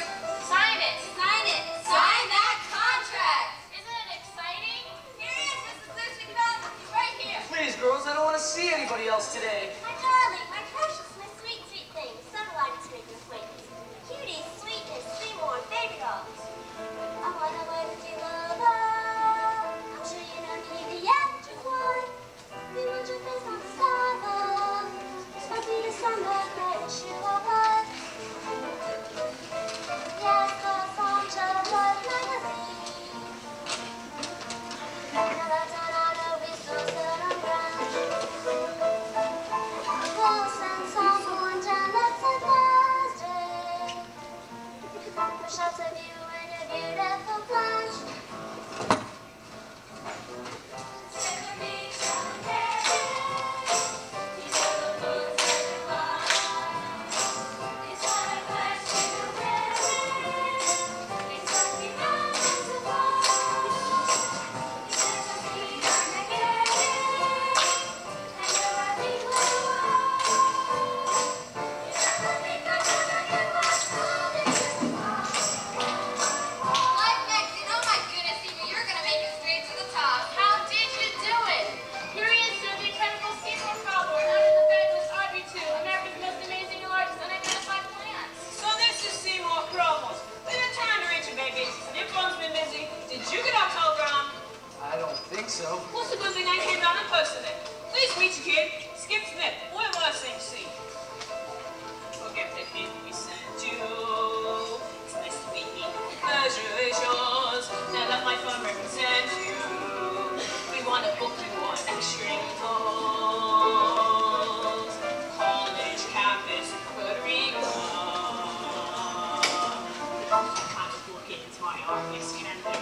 Sign it. Sign it. Sign that contract. Isn't it exciting? Here he is, Mrs. Lucy Bell. He's right here. Please, girls, I don't want to see anybody else today. My darling, my precious, my sweet, sweet thing. So delighted to make your acquaintance. Cuties, sweetness, Seymour, baby dolls. I wanna learn to do love. I'm sure you know me, the actress one. We want your face on the star. Smoky December, very sure was. Yes, the song show was magazine. Now that's not how we so set on ground. Close and someone down, that's a Thursday. For shots of you and your beautiful blush. Stay with me someday. These are the ones that you love. It's not a question of when. It's something not to watch. It's just a thing I'm again. And you're a big blue eye. You never think I'm gonna get lost all this. so. What's the good thing I came down in person then? Please meet you, kid. Skip Smith. Boy, what a thing to see. Forget the kid we sent you. It's nice to meet me. Pleasure is yours. Now let my firm represent you. We want to book you on extra calls. College campus, Puerto Rico. The kind of cool kids my office can do.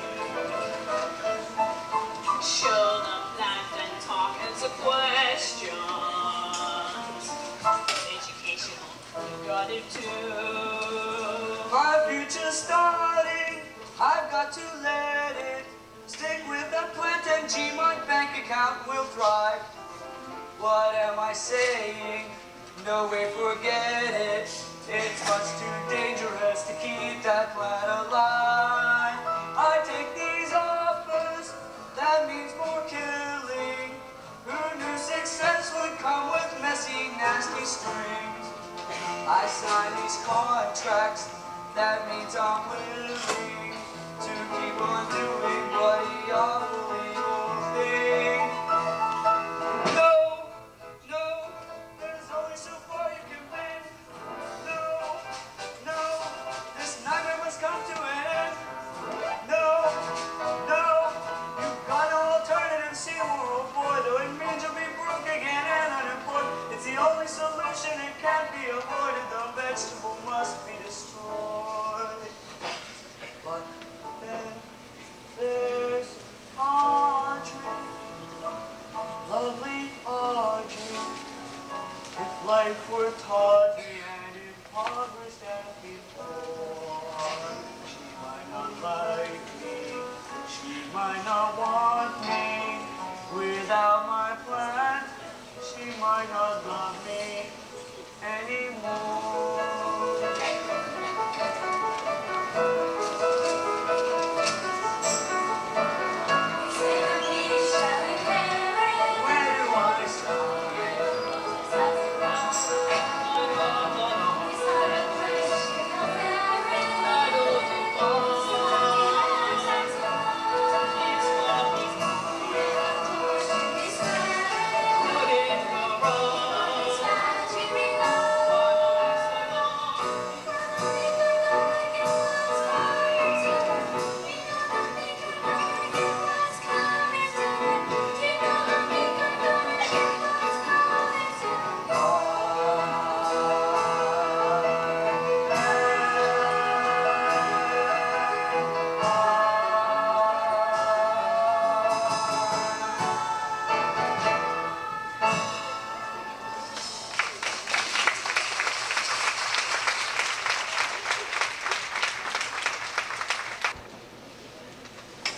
Show them that and talk answer questions. It's educational, you got it too. My future's starting, I've got to let it stick with the plant and G, my bank account will thrive. What am I saying? No way, forget it. It's much too dangerous to keep that plant alive. I take these offers, that means more killing. Who knew success would come with messy, nasty strings? I sign these contracts, that means I'm willing to keep on doing bloody illegal thing. No, no, there's only so far you can bend. No, no, this nightmare must come to an end. No, no, you've got no alternative, Seymour, oh boy, though it means you'll be broke again and unemployed. It's the only solution, it can't be avoided, the vegetable must be destroyed. But then there's Audrey, lovely Audrey. If life were tawdry and impoverished as before, she might not like me, she might not want me. Without my plant, she might not love me anymore. Where do I start?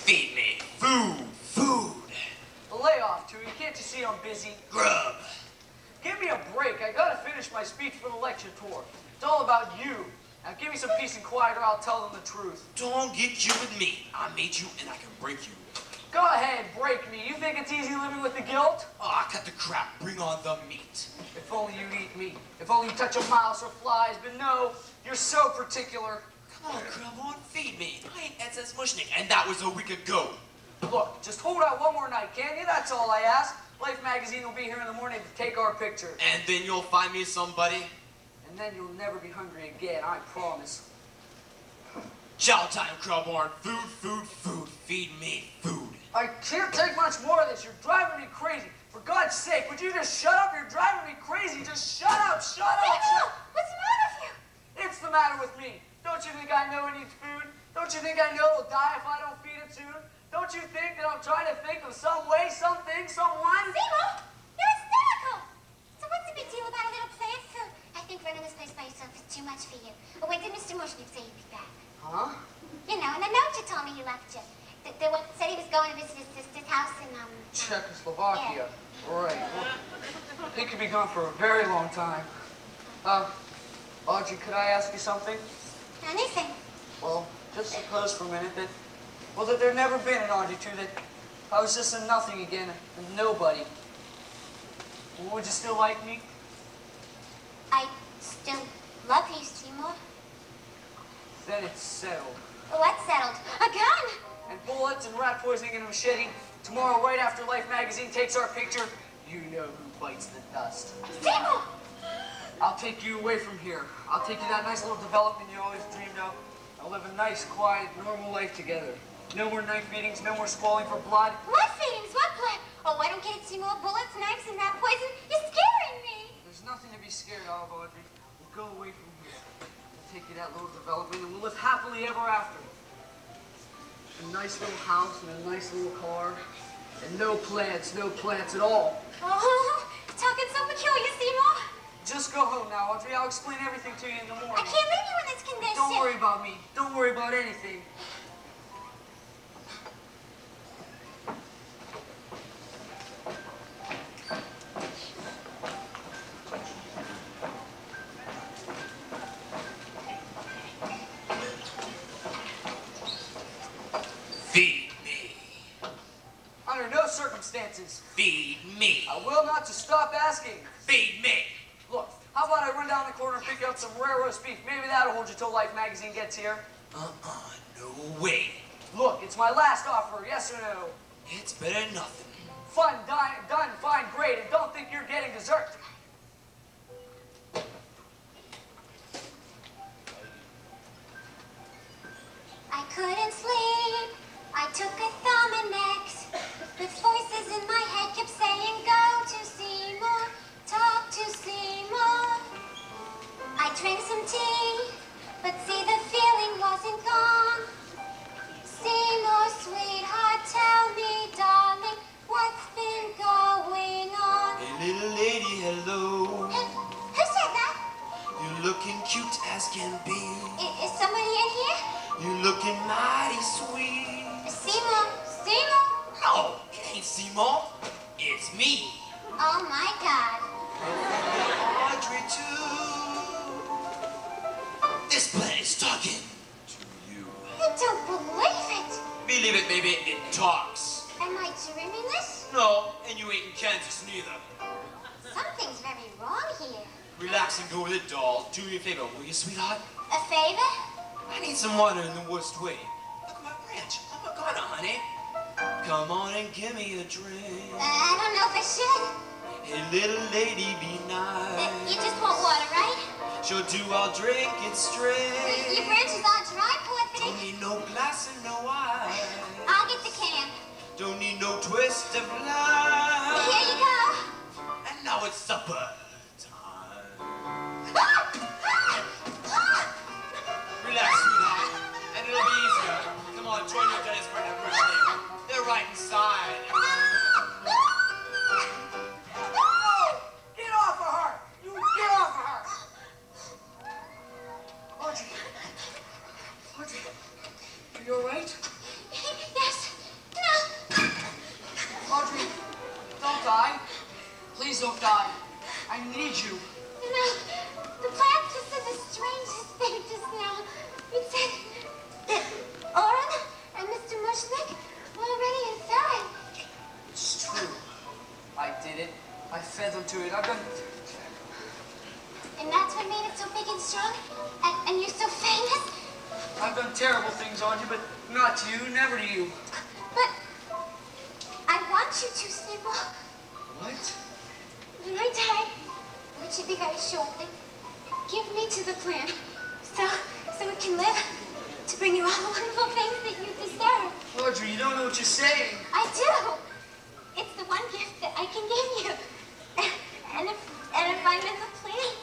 Feed me. Food. Food. A layoff, Tootie. Can't you see I'm busy? Grub. Give me a break. I gotta finish my speech for the lecture tour. It's all about you. Now give me some peace and quiet or I'll tell them the truth. Don't get you with me. I made you and I can break you. Go ahead, break me. You think it's easy living with the guilt? Ah, cut the crap. Bring on the meat. If only you'd eat meat. If only you'd touch a mouse or flies. But no, you're so particular. Come on, Grubhorn, feed me. I ain't SS Mushnik, and that was a week ago. Look, just hold out one more night, can you? That's all I ask. Life magazine will be here in the morning to take our picture. And then you'll find me somebody. And then you'll never be hungry again, I promise. Chow time, Grubhorn. Food, food, food. Feed me food. I can't take much more of this. You're driving me crazy. For God's sake, would you just shut up? You're driving me crazy. Just shut up, shut up. What's the matter with you? It's the matter with me. Don't you think I know it needs food? Don't you think I know it'll die if I don't feed it soon? Don't you think that I'm trying to think of some way, something, someone? Seymour, you're hysterical. So what's the big deal about a little plant food? I think running this place by yourself is too much for you. But when did Mr. Mushnik say he'd be back? Huh? You know, in the note you told me he left you. The one said he was going to visit his sister's house in, Czechoslovakia. Right. Well, he could be gone for a very long time. Audrey, could I ask you something? Anything. Well, just suppose for a minute that there'd never been an Audrey, too, that I was just a nothing again, a nobody. Would you still like me? I still love you, Seymour. Then it's settled. What's settled? A gun! And bullets and rat poisoning and a machete, Tomorrow, right after Life magazine takes our picture, you know who bites the dust. Seymour! I'll take you away from here. I'll take you to that nice little development you always dreamed of. I'll live a nice, quiet, normal life together. No more knife beatings, no more squalling for blood. What feelings? What blood? Oh, I don't get it, Seymour. Bullets, knives, and rat poison. You're scaring me. There's nothing to be scared of, Audrey. We'll go away from here. We'll take you to that little development and we'll live happily ever after. A nice little house and a nice little car. And no plants at all. Oh, talking so peculiar, Seymour. Just go home now, Audrey. I'll explain everything to you in the morning. I can't leave you in this condition. Don't worry about me. Don't worry about anything. Feed me. Under no circumstances. Feed me. I will not to stop asking. Feed me. Look, how about I run down the corner and pick up some rare roast beef? Maybe that'll hold you till Life magazine gets here. No way. Look, it's my last offer, yes or no? It's better than nothing. Fun, done, fine, great, and don't think you're getting dessert. I couldn't sleep. I took a Thumb-N-X. The voices in my head kept saying, go to Seymour, talk to Seymour. I drank some tea, but see the feeling wasn't gone. Seymour, sweetheart, tell me, darling, what's been going on? Hey, little lady, hello. Who said that? You're looking cute as can be. Is somebody in here? You're looking mighty sweet. Seymour, Seymour? No, it ain't Seymour. It's me. Oh my God. Audrey, too. This planet's talking to you. I don't believe it. Believe it, baby, it talks. Am I dreaming this? No, and you ain't in Kansas neither. Something's very wrong here. Relax and go with it, doll. Do me a favor, will you, sweetheart? A favor? I need some water in the worst way. Look at my branch. Oh my God, honey. Come on and give me a drink. I don't know if I should. Hey, little lady, be nice. You just want water, right? Sure do, I'll drink it straight. Your branches are dry, poor Don't thing. need no glass and no ice. I'll get the can. Don't need no twist of life. Here you go. And now it's supper time. Relax, sweetheart, and it'll be easier. Come on, join your daddy's friend and birthday. They're right inside. Get off of her! You get off of her! Audrey. Audrey, are you all right? Yes. No. Audrey, don't die. Please don't die. I need you. No. The plant just said the strangest thing just now. It said that Oren and Mr. Mushnick were already inside. It's true. I did it. I fed them to it. I've done... And that's what made it so big and strong? And you're so famous? I've done terrible things on you, but not to you, never to you. But I want you to, Seymour. What? When I die, which should be very shortly, give me to the plant so it can live to bring you all the wonderful things that you deserve. Audrey, you don't know what you're saying. I do. It's the one gift that I can give you. And if I'm in the plant,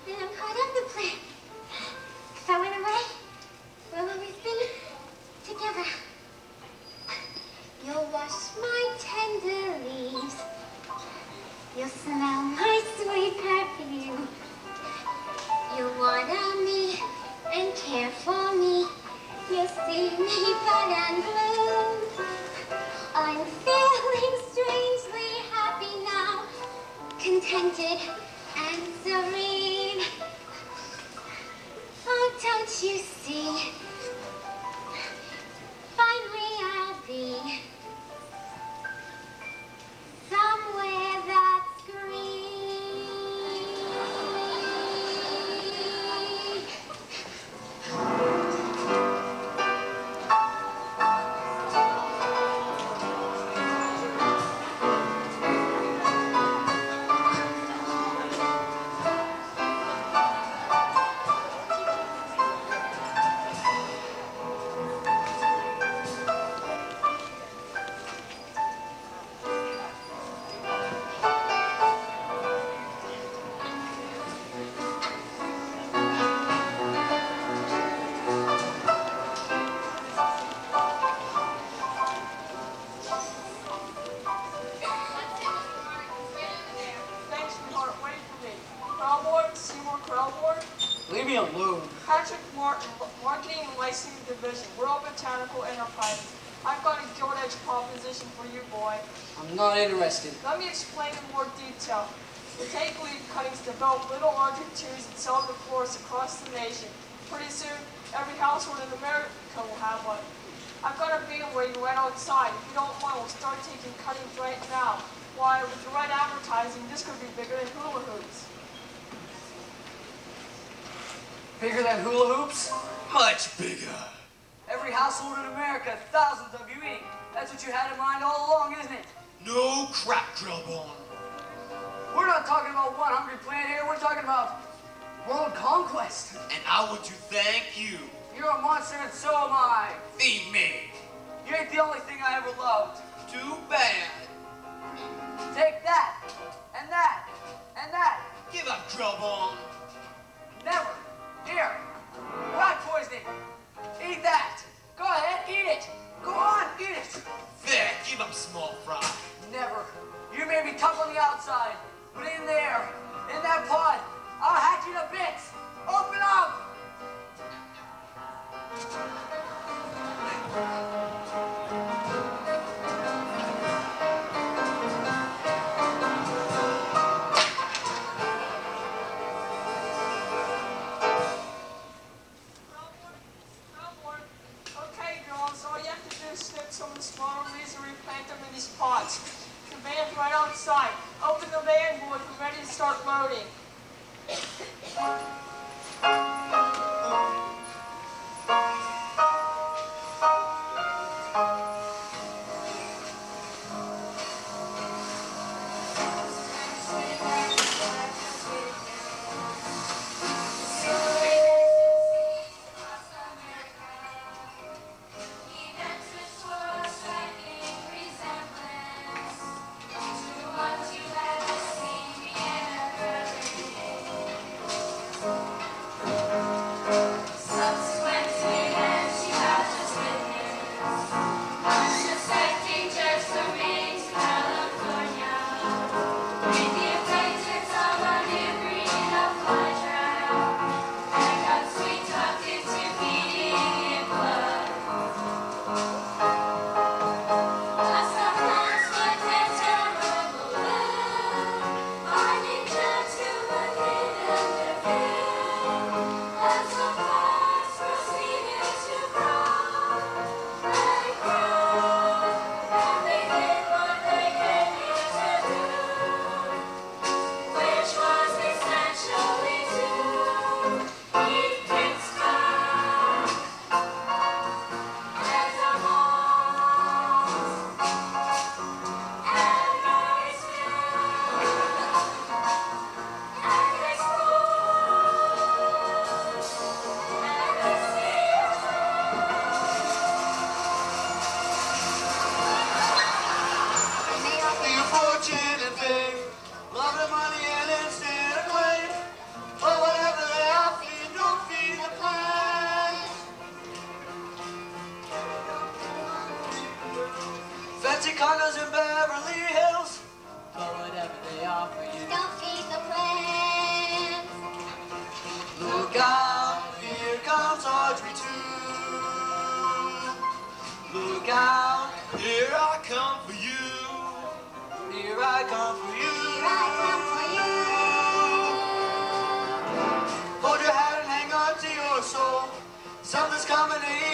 then I'm part of the plant. If I went away, we'll always be together. You'll wash my tender leaves. You'll smell my sweet perfume. You'll water me and care for me. You'll see me bud and bloom. I'm feeling strangely happy now, contented and serene. Oh, don't you see? Finally I'll be somewhere that's green. Marketing and Licensing Division, World Botanical Enterprises. I've got a Gilt Edge proposition for you, boy. I'm not interested. Let me explain in more detail. The take leaf cuttings develop little larger tubes and sell to florists across the nation. Pretty soon, every household in America will have one. I've got a van waiting right outside. If you don't mind, we'll start taking cuttings right now. Why, with the right advertising, this could be bigger than hula hoops. Bigger than hula hoops? Much bigger. Every household in America, thousands of you eat. That's what you had in mind all along, isn't it? No crap, Drillbone. We're not talking about one hungry plant here. We're talking about world conquest. And I want to thank you. You're a monster and so am I. Feed me. You ain't the only thing I ever loved. Too bad. Take that, and that, and that. Give up, Drillbone. Never. Here. Rat poisoning. Eat that. Go ahead, eat it. Go on, eat it. There, give up, small fry. Never. You may be tough on the outside, but in there, in that pod, I'll hack you to bits. Open up. Okay, girls, all you have to do is snip some of the smaller leaves and replant them in these pots. The van's right outside. Open the van, boys. We're ready to start loading. Fancy condos in Beverly Hills, but whatever they offer you. Don't feed the plants. Look out, here comes Audrey too. Look out, Here I come for you. here I come for you. Here I come for you. Hold your hat and hang on to your soul. Something's coming to you.